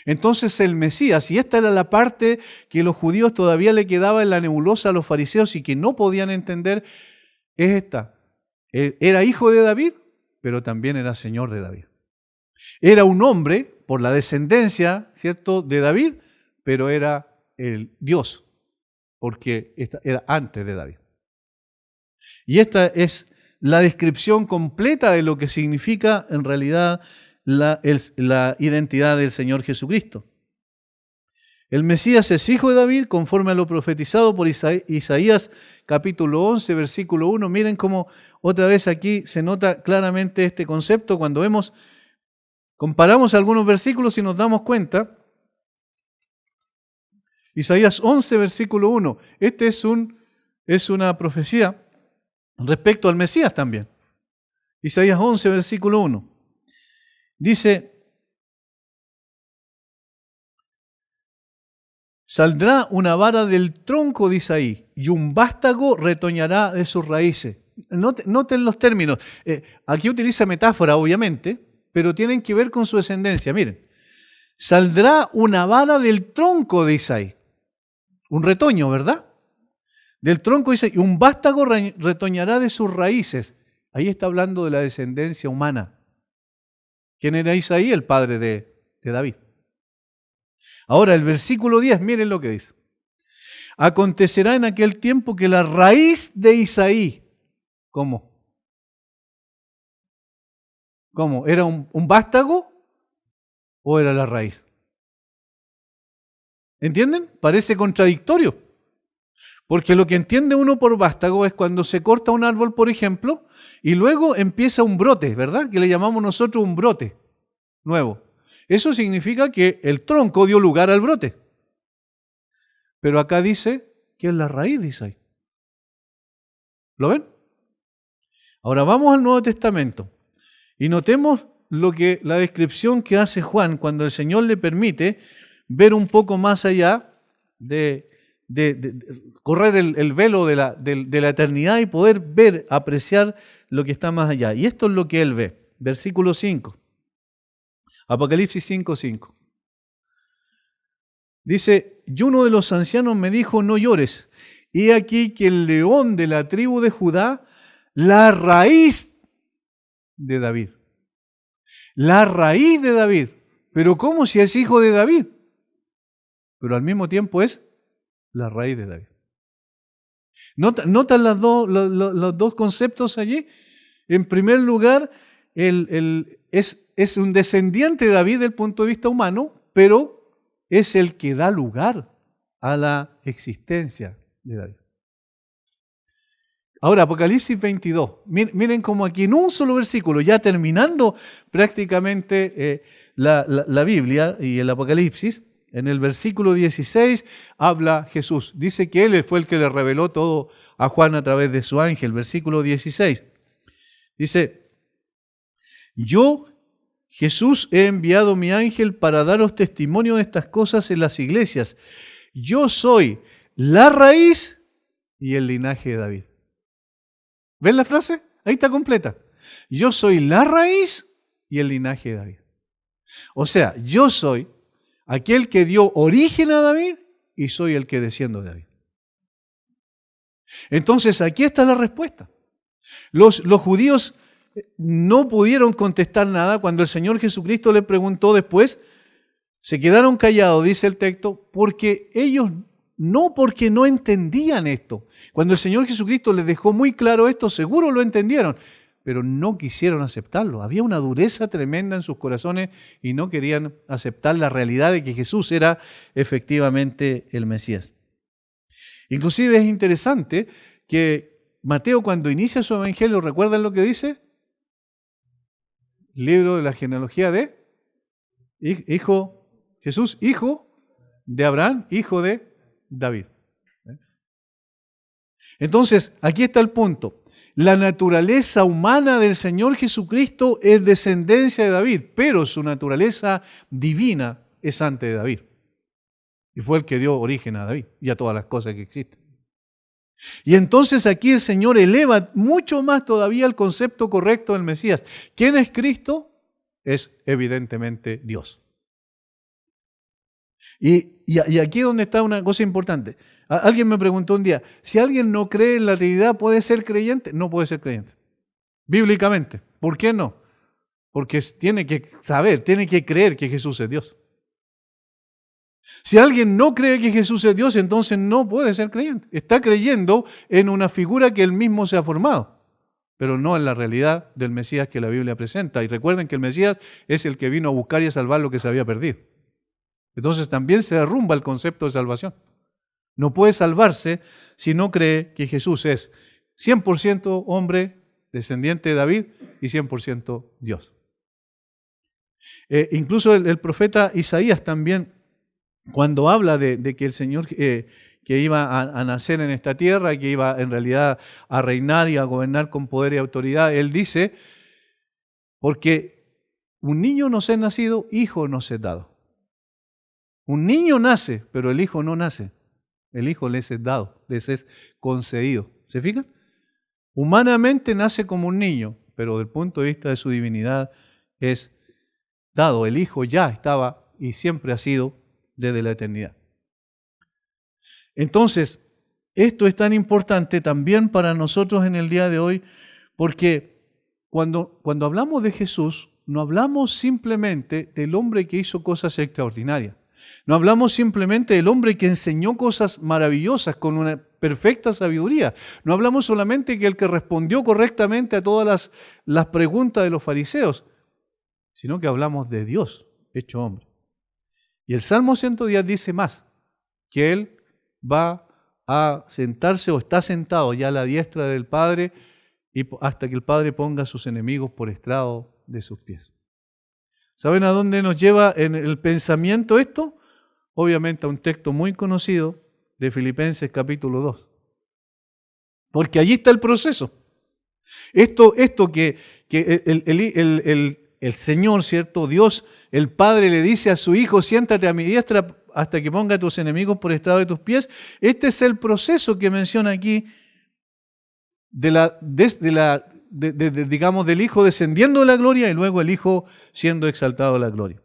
Entonces el Mesías, y esta era la parte que los judíos todavía le quedaba en la nebulosa a los fariseos y que no podían entender, es esta. Era hijo de David, pero también era señor de David. Era un hombre por la descendencia, ¿cierto?, de David, pero era el Dios, porque era antes de David. Y esta es la descripción completa de lo que significa en realidad la identidad del Señor Jesucristo. El Mesías es hijo de David conforme a lo profetizado por Isaías capítulo 11, versículo 1. Miren cómo otra vez aquí se nota claramente este concepto cuando comparamos algunos versículos y nos damos cuenta. Isaías 11, versículo 1. Este es una profecía respecto al Mesías también. Isaías 11, versículo 1. Dice, saldrá una vara del tronco de Isaí y un vástago retoñará de sus raíces. Noten los términos. Aquí utiliza metáfora, obviamente, pero tienen que ver con su descendencia. Miren, saldrá una vara del tronco de Isaí. Un retoño, ¿verdad? Del tronco de Isaí. Y un vástago retoñará de sus raíces. Ahí está hablando de la descendencia humana. ¿Quién era Isaí? El padre de David. Ahora, el versículo 10, miren lo que dice. Acontecerá en aquel tiempo que la raíz de Isaí, ¿cómo? ¿Cómo? ¿Era un vástago o era la raíz? ¿Entienden? Parece contradictorio. Porque lo que entiende uno por vástago es cuando se corta un árbol, por ejemplo, y luego empieza un brote, ¿verdad? Que le llamamos nosotros un brote nuevo. Eso significa que el tronco dio lugar al brote. Pero acá dice que es la raíz de Isaí. ¿Lo ven? Ahora vamos al Nuevo Testamento y notemos la descripción que hace Juan cuando el Señor le permite ver un poco más allá de correr el velo de la eternidad y poder ver, apreciar lo que está más allá. Y esto es lo que él ve. Versículo 5. Apocalipsis 5:5. Dice, y uno de los ancianos me dijo, no llores. He aquí que el león de la tribu de Judá, la raíz de David. La raíz de David. Pero ¿cómo si es hijo de David? Pero al mismo tiempo es la raíz de David. ¿Notan los dos conceptos allí? En primer lugar, es un descendiente de David desde el punto de vista humano, pero es el que da lugar a la existencia de David. Ahora, Apocalipsis 22. Miren cómo aquí en un solo versículo, ya terminando prácticamente la Biblia y el Apocalipsis, en el versículo 16 habla Jesús. Dice que Él fue el que le reveló todo a Juan a través de su ángel. Versículo 16. Dice, yo, Jesús, he enviado mi ángel para daros testimonio de estas cosas en las iglesias. Yo soy la raíz y el linaje de David. ¿Ven la frase? Ahí está completa. Yo soy la raíz y el linaje de David. O sea, yo soy aquel que dio origen a David y soy el que desciendo de David. Entonces, aquí está la respuesta. Los judíos no pudieron contestar nada cuando el Señor Jesucristo les preguntó después. Se quedaron callados, dice el texto, porque ellos porque no entendían esto. Cuando el Señor Jesucristo les dejó muy claro esto, seguro lo entendieron, pero no quisieron aceptarlo. Había una dureza tremenda en sus corazones y no querían aceptar la realidad de que Jesús era efectivamente el Mesías. Inclusive es interesante que Mateo, cuando inicia su evangelio, ¿recuerdan lo que dice? Libro de la genealogía de Jesús, hijo de Abraham, hijo de David. Entonces, aquí está el punto. La naturaleza humana del Señor Jesucristo es descendencia de David, pero su naturaleza divina es antes de David. Y fue el que dio origen a David y a todas las cosas que existen. Y entonces aquí el Señor eleva mucho más todavía el concepto correcto del Mesías. ¿Quién es Cristo? Es evidentemente Dios. Y aquí es donde está una cosa importante. Alguien me preguntó un día, si alguien no cree en la Trinidad, ¿puede ser creyente? No puede ser creyente. Bíblicamente. ¿Por qué no? Porque tiene que saber, tiene que creer que Jesús es Dios. Si alguien no cree que Jesús es Dios, entonces no puede ser creyente. Está creyendo en una figura que él mismo se ha formado, pero no en la realidad del Mesías que la Biblia presenta. Y recuerden que el Mesías es el que vino a buscar y a salvar lo que se había perdido. Entonces también se derrumba el concepto de salvación. No puede salvarse si no cree que Jesús es 100% hombre, descendiente de David, y 100% Dios. Incluso el profeta Isaías también, cuando habla de que el Señor que iba a nacer en esta tierra, que iba en realidad a reinar y a gobernar con poder y autoridad, él dice, porque un niño nos es nacido, hijo nos es dado. Un niño nace, pero el hijo no nace. El hijo les es dado, les es concedido. ¿Se fijan? Humanamente nace como un niño, pero desde el punto de vista de su divinidad es dado. El hijo ya estaba y siempre ha sido desde la eternidad. Entonces, esto es tan importante también para nosotros en el día de hoy, porque cuando hablamos de Jesús, no hablamos simplemente del hombre que hizo cosas extraordinarias. No hablamos simplemente del hombre que enseñó cosas maravillosas con una perfecta sabiduría. No hablamos solamente de el que respondió correctamente a todas las preguntas de los fariseos, sino que hablamos de Dios hecho hombre. Y el Salmo 110 dice más, que Él va a sentarse o está sentado ya a la diestra del Padre y hasta que el Padre ponga a sus enemigos por estrado de sus pies. ¿Saben a dónde nos lleva en el pensamiento esto? Obviamente a un texto muy conocido de Filipenses capítulo 2. Porque allí está el proceso. Esto que el Señor, ¿cierto? Dios, el Padre le dice a su Hijo, siéntate a mi diestra hasta que ponga a tus enemigos por estrado de tus pies. Este es el proceso que menciona aquí digamos, del Hijo descendiendo de la gloria y luego el Hijo siendo exaltado a la gloria.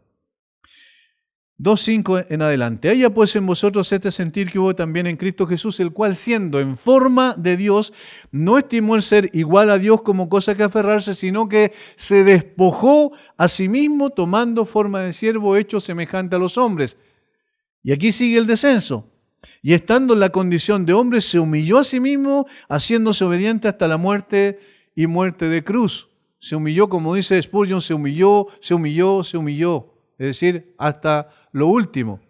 2:5 en adelante. Haya pues en vosotros este sentir que hubo también en Cristo Jesús, el cual siendo en forma de Dios, no estimó el ser igual a Dios como cosa que aferrarse, sino que se despojó a sí mismo, tomando forma de siervo, hecho semejante a los hombres. Y aquí sigue el descenso. Y estando en la condición de hombre, se humilló a sí mismo, haciéndose obediente hasta la muerte y muerte de cruz. Se humilló, como dice Spurgeon, se humilló. Es decir, hasta lo último.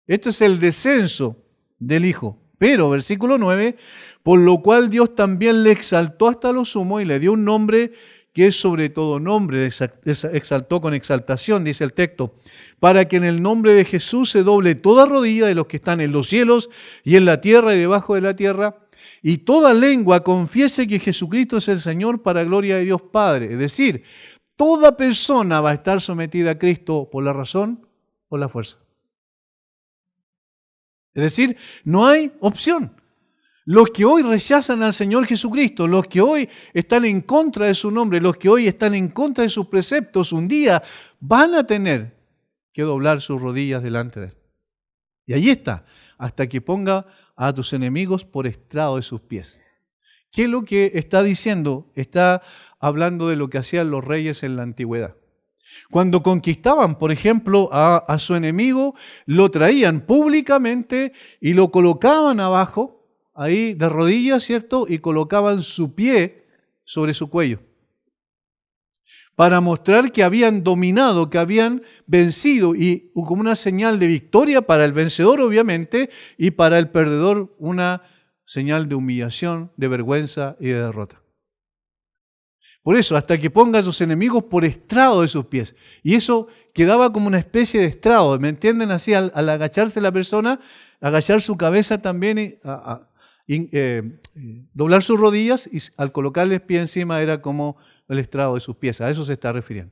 Esto es el descenso del Hijo. Pero, versículo 9, por lo cual Dios también le exaltó hasta lo sumo y le dio un nombre que es sobre todo nombre, exaltó con exaltación, dice el texto, para que en el nombre de Jesús se doble toda rodilla de los que están en los cielos y en la tierra y debajo de la tierra, y toda lengua confiese que Jesucristo es el Señor para gloria de Dios Padre. Es decir, toda persona va a estar sometida a Cristo por la razón o la fuerza. Es decir, no hay opción. Los que hoy rechazan al Señor Jesucristo, los que hoy están en contra de su nombre, los que hoy están en contra de sus preceptos, un día van a tener que doblar sus rodillas delante de Él. Y allí está, hasta que ponga a tus enemigos por estrado de sus pies. ¿Qué es lo que está diciendo? Está hablando de lo que hacían los reyes en la antigüedad. Cuando conquistaban, por ejemplo, a su enemigo, lo traían públicamente y lo colocaban abajo, ahí de rodillas, ¿cierto? Y colocaban su pie sobre su cuello, para mostrar que habían dominado, que habían vencido, y como una señal de victoria para el vencedor, obviamente, y para el perdedor una señal de humillación, de vergüenza y de derrota. Por eso, hasta que ponga a sus enemigos por estrado de sus pies. Y eso quedaba como una especie de estrado, ¿me entienden? Así, al agacharse la persona, agachar su cabeza también y doblar sus rodillas, y al colocarle el pie encima era como el estrado de sus pies. A eso se está refiriendo.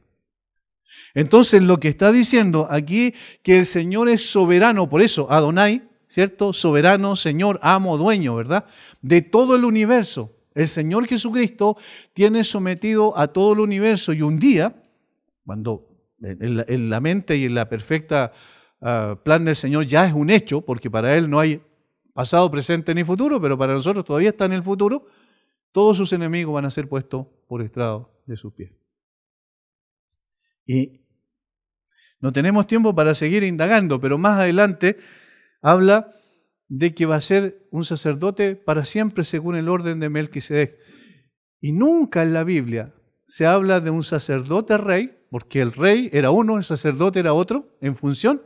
Entonces, lo que está diciendo aquí, que el Señor es soberano, por eso, Adonai, ¿cierto? Soberano, Señor, amo, dueño, ¿verdad? De todo el universo. El Señor Jesucristo tiene sometido a todo el universo, y un día, cuando en la mente y en la perfecta plan del Señor ya es un hecho, porque para Él no hay pasado, presente ni futuro, pero para nosotros todavía está en el futuro, todos sus enemigos van a ser puestos por estrado de sus pies. Y no tenemos tiempo para seguir indagando, pero más adelante habla de que va a ser un sacerdote para siempre según el orden de Melquisedec. Y nunca en la Biblia se habla de un sacerdote rey, porque el rey era uno, el sacerdote era otro, en función,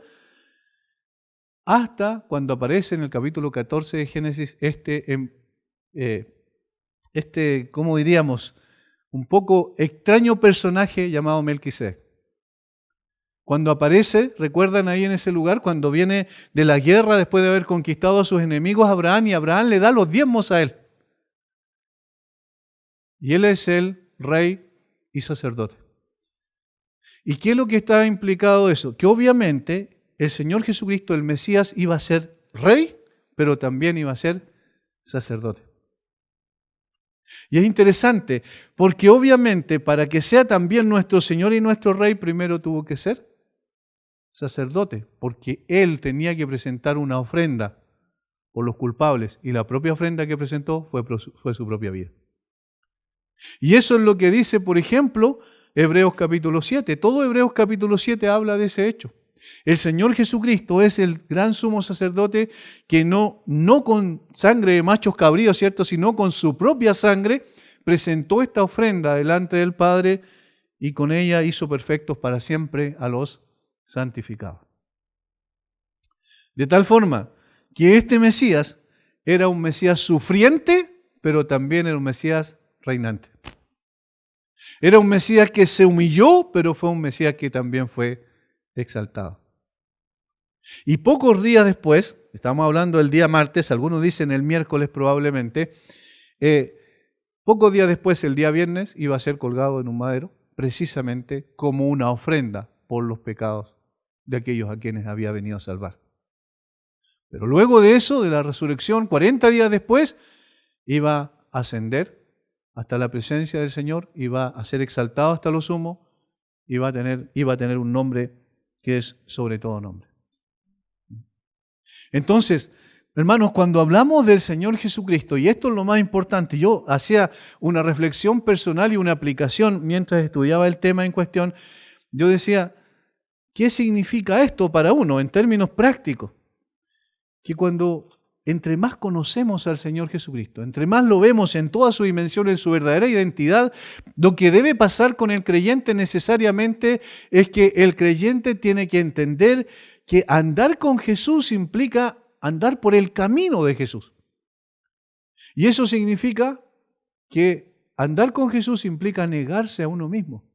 hasta cuando aparece en el capítulo 14 de Génesis ¿cómo diríamos? Un poco extraño personaje llamado Melquisedec. Cuando aparece, recuerdan ahí en ese lugar, cuando viene de la guerra después de haber conquistado a sus enemigos Abraham, y Abraham le da los diezmos a él. Y él es el rey y sacerdote. ¿Y qué es lo que está implicado eso? Que obviamente el Señor Jesucristo, el Mesías, iba a ser rey, pero también iba a ser sacerdote. Y es interesante, porque obviamente para que sea también nuestro Señor y nuestro Rey, primero tuvo que ser sacerdote, porque Él tenía que presentar una ofrenda por los culpables, y la propia ofrenda que presentó fue su propia vida. Y eso es lo que dice, por ejemplo, Hebreos capítulo 7. Todo Hebreos capítulo 7 habla de ese hecho. El Señor Jesucristo es el gran sumo sacerdote que no con sangre de machos cabríos, ¿cierto?, sino con su propia sangre presentó esta ofrenda delante del Padre y con ella hizo perfectos para siempre a los santificados. De tal forma que este Mesías era un Mesías sufriente, pero también era un Mesías reinante. Era un Mesías que se humilló, pero fue un Mesías que también fue exaltado. Y pocos días después, estamos hablando del día martes, algunos dicen el miércoles probablemente, pocos días después, el día viernes, iba a ser colgado en un madero, precisamente como una ofrenda por los pecados de aquellos a quienes había venido a salvar. Pero luego de eso, de la resurrección, 40 días después, iba a ascender hasta la presencia del Señor, iba a ser exaltado hasta lo sumo, iba a tener un nombre que es sobre todo nombre. Entonces, hermanos, cuando hablamos del Señor Jesucristo, y esto es lo más importante, yo hacía una reflexión personal y una aplicación mientras estudiaba el tema en cuestión, yo decía, ¿qué significa esto para uno en términos prácticos? Que cuando entre más conocemos al Señor Jesucristo, entre más lo vemos en toda su dimensión, en su verdadera identidad, lo que debe pasar con el creyente necesariamente es que el creyente tiene que entender que andar con Jesús implica andar por el camino de Jesús. Y eso significa que andar con Jesús implica negarse a uno mismo.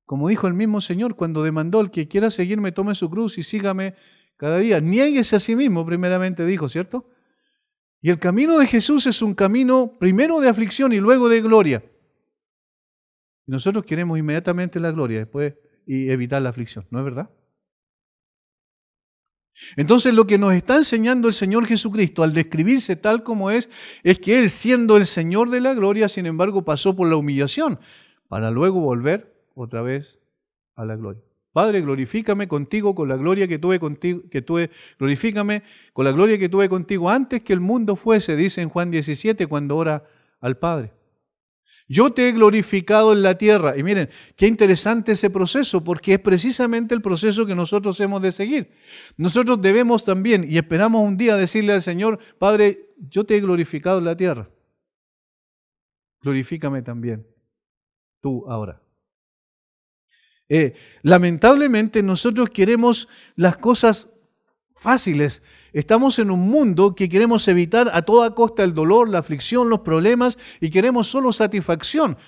Como dijo el mismo Señor cuando demandó: el que quiera seguirme, tome su cruz y sígame cada día. Niéguese a sí mismo, primeramente dijo, ¿cierto? Y el camino de Jesús es un camino primero de aflicción y luego de gloria. Y nosotros queremos inmediatamente la gloria después y evitar la aflicción, ¿no es verdad? Entonces lo que nos está enseñando el Señor Jesucristo al describirse tal como es que Él, siendo el Señor de la gloria, sin embargo pasó por la humillación para luego volver otra vez a la gloria. Padre, glorifícame contigo con la gloria que tuve contigo, glorifícame con la gloria que tuve contigo antes que el mundo fuese, dice en Juan 17 cuando ora al Padre. Yo te he glorificado en la tierra. Y miren, qué interesante ese proceso, porque es precisamente el proceso que nosotros hemos de seguir. Nosotros debemos también, y esperamos un día decirle al Señor: Padre, yo te he glorificado en la tierra. Glorifícame también, tú ahora. Lamentablemente nosotros queremos las cosas fáciles. Estamos en un mundo que queremos evitar a toda costa el dolor, la aflicción, los problemas, y queremos solo satisfacción.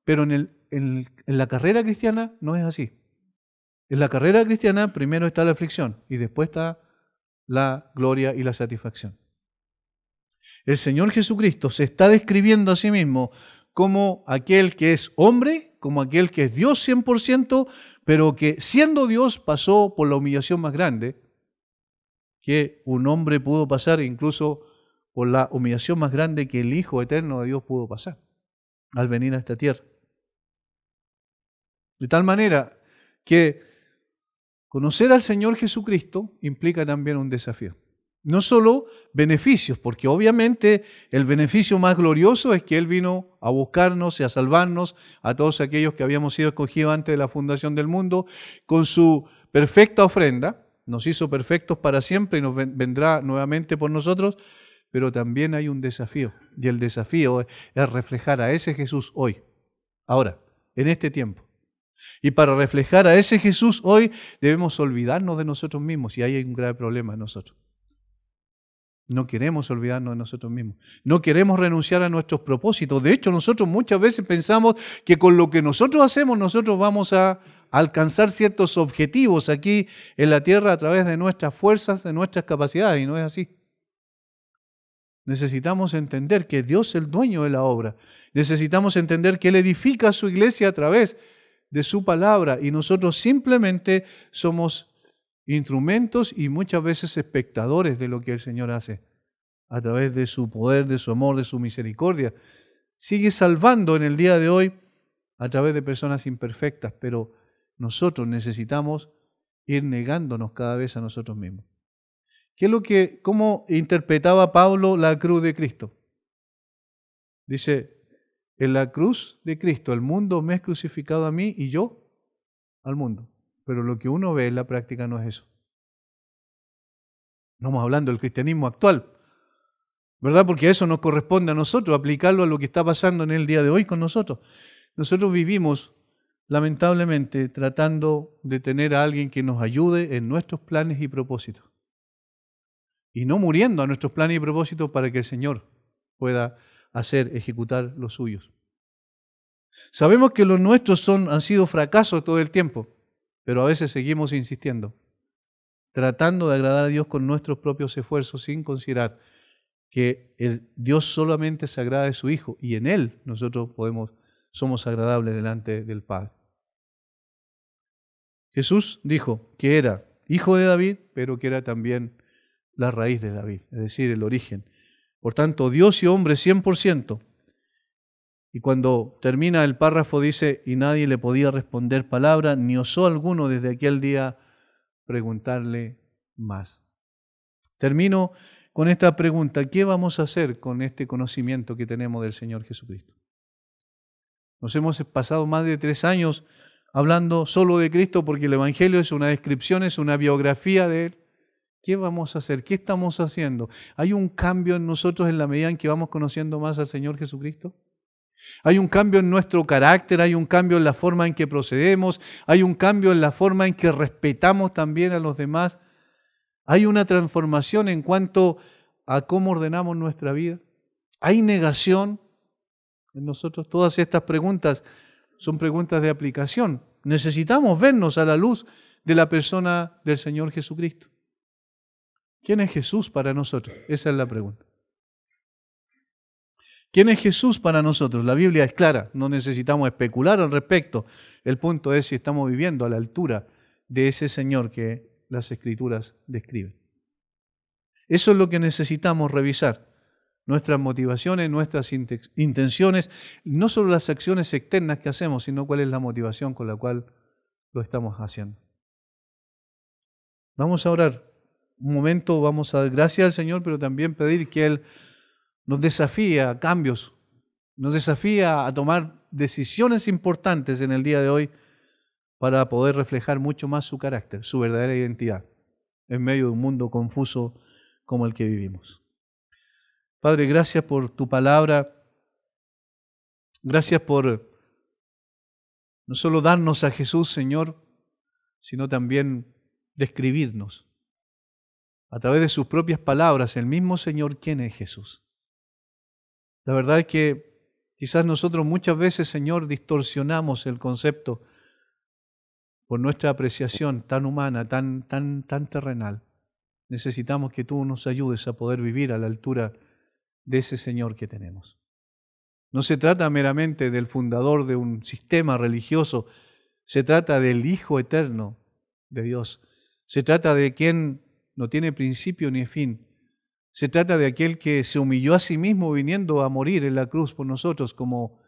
Pero en la carrera cristiana no es así. En la carrera cristiana primero está la aflicción y después está la gloria y la satisfacción. El Señor Jesucristo se está describiendo a sí mismo como aquel que es hombre, como aquel que es Dios 100%, pero que siendo Dios pasó por la humillación más grande que un hombre pudo pasar, incluso por la humillación más grande que el Hijo eterno de Dios pudo pasar al venir a esta tierra. De tal manera que conocer al Señor Jesucristo implica también un desafío. No solo beneficios, porque obviamente el beneficio más glorioso es que Él vino a buscarnos y a salvarnos a todos aquellos que habíamos sido escogidos antes de la fundación del mundo, con su perfecta ofrenda, nos hizo perfectos para siempre y nos vendrá nuevamente por nosotros, pero también hay un desafío, y el desafío es reflejar a ese Jesús hoy, ahora, en este tiempo. Y para reflejar a ese Jesús hoy debemos olvidarnos de nosotros mismos, y ahí hay un grave problema en nosotros. No queremos olvidarnos de nosotros mismos. No queremos renunciar a nuestros propósitos. De hecho, nosotros muchas veces pensamos que con lo que nosotros hacemos, nosotros vamos a alcanzar ciertos objetivos aquí en la tierra a través de nuestras fuerzas, de nuestras capacidades, y no es así. Necesitamos entender que Dios es el dueño de la obra. Necesitamos entender que Él edifica su iglesia a través de su palabra y nosotros simplemente somos instrumentos y muchas veces espectadores de lo que el Señor hace a través de su poder, de su amor, de su misericordia. Sigue salvando en el día de hoy a través de personas imperfectas, pero nosotros necesitamos ir negándonos cada vez a nosotros mismos. ¿Cómo interpretaba Pablo la cruz de Cristo? Dice, en la cruz de Cristo el mundo me ha crucificado a mí y yo al mundo. Pero lo que uno ve en la práctica no es eso. No estamos hablando del cristianismo actual, ¿verdad? Porque eso nos corresponde a nosotros, aplicarlo a lo que está pasando en el día de hoy con nosotros. Nosotros vivimos, lamentablemente, tratando de tener a alguien que nos ayude en nuestros planes y propósitos. Y no muriendo a nuestros planes y propósitos para que el Señor pueda ejecutar los suyos. Sabemos que los nuestros han sido fracasos todo el tiempo, pero a veces seguimos insistiendo, tratando de agradar a Dios con nuestros propios esfuerzos sin considerar que Dios solamente se agrada de su Hijo y en Él nosotros somos agradables delante del Padre. Jesús dijo que era hijo de David, pero que era también la raíz de David, es decir, el origen. Por tanto, Dios y hombre 100%. Y cuando termina el párrafo dice, y nadie le podía responder palabra, ni osó alguno desde aquel día preguntarle más. Termino con esta pregunta, ¿qué vamos a hacer con este conocimiento que tenemos del Señor Jesucristo? Nos hemos pasado más de 3 años hablando solo de Cristo porque el Evangelio es una descripción, es una biografía de Él. ¿Qué vamos a hacer? ¿Qué estamos haciendo? ¿Hay un cambio en nosotros en la medida en que vamos conociendo más al Señor Jesucristo? ¿Hay un cambio en nuestro carácter? ¿Hay un cambio en la forma en que procedemos? ¿Hay un cambio en la forma en que respetamos también a los demás? ¿Hay una transformación en cuanto a cómo ordenamos nuestra vida? ¿Hay negación en nosotros? Todas estas preguntas son preguntas de aplicación. Necesitamos vernos a la luz de la persona del Señor Jesucristo. ¿Quién es Jesús para nosotros? Esa es la pregunta. ¿Quién es Jesús para nosotros? La Biblia es clara, no necesitamos especular al respecto. El punto es si estamos viviendo a la altura de ese Señor que las Escrituras describen. Eso es lo que necesitamos revisar. Nuestras motivaciones, nuestras intenciones, no solo las acciones externas que hacemos, sino cuál es la motivación con la cual lo estamos haciendo. Vamos a orar un momento, vamos a dar gracias al Señor, pero también pedir que Él nos desafía a cambios, nos desafía a tomar decisiones importantes en el día de hoy para poder reflejar mucho más su carácter, su verdadera identidad, en medio de un mundo confuso como el que vivimos. Padre, gracias por tu palabra, gracias por no solo darnos a Jesús, Señor, sino también describirnos a través de sus propias palabras, el mismo Señor, ¿quién es Jesús? La verdad es que quizás nosotros muchas veces, Señor, distorsionamos el concepto por nuestra apreciación tan humana, tan terrenal. Necesitamos que tú nos ayudes a poder vivir a la altura de ese Señor que tenemos. No se trata meramente del fundador de un sistema religioso, se trata del Hijo eterno de Dios. Se trata de quien no tiene principio ni fin. Se trata de aquel que se humilló a sí mismo viniendo a morir en la cruz por nosotros, como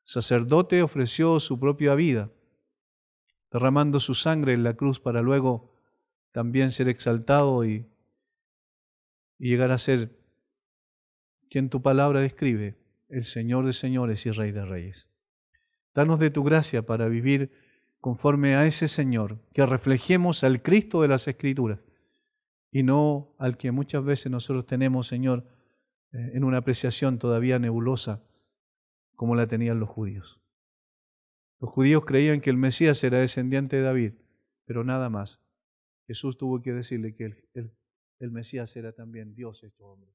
sacerdote ofreció su propia vida, derramando su sangre en la cruz para luego también ser exaltado y llegar a ser quien tu palabra describe, el Señor de señores y Rey de reyes. Danos de tu gracia para vivir conforme a ese Señor, que reflejemos al Cristo de las Escrituras y no al que muchas veces nosotros tenemos, Señor, en una apreciación todavía nebulosa como la tenían los judíos. Los judíos creían que el Mesías era descendiente de David, pero nada más. Jesús tuvo que decirle que el Mesías era también Dios hecho hombre.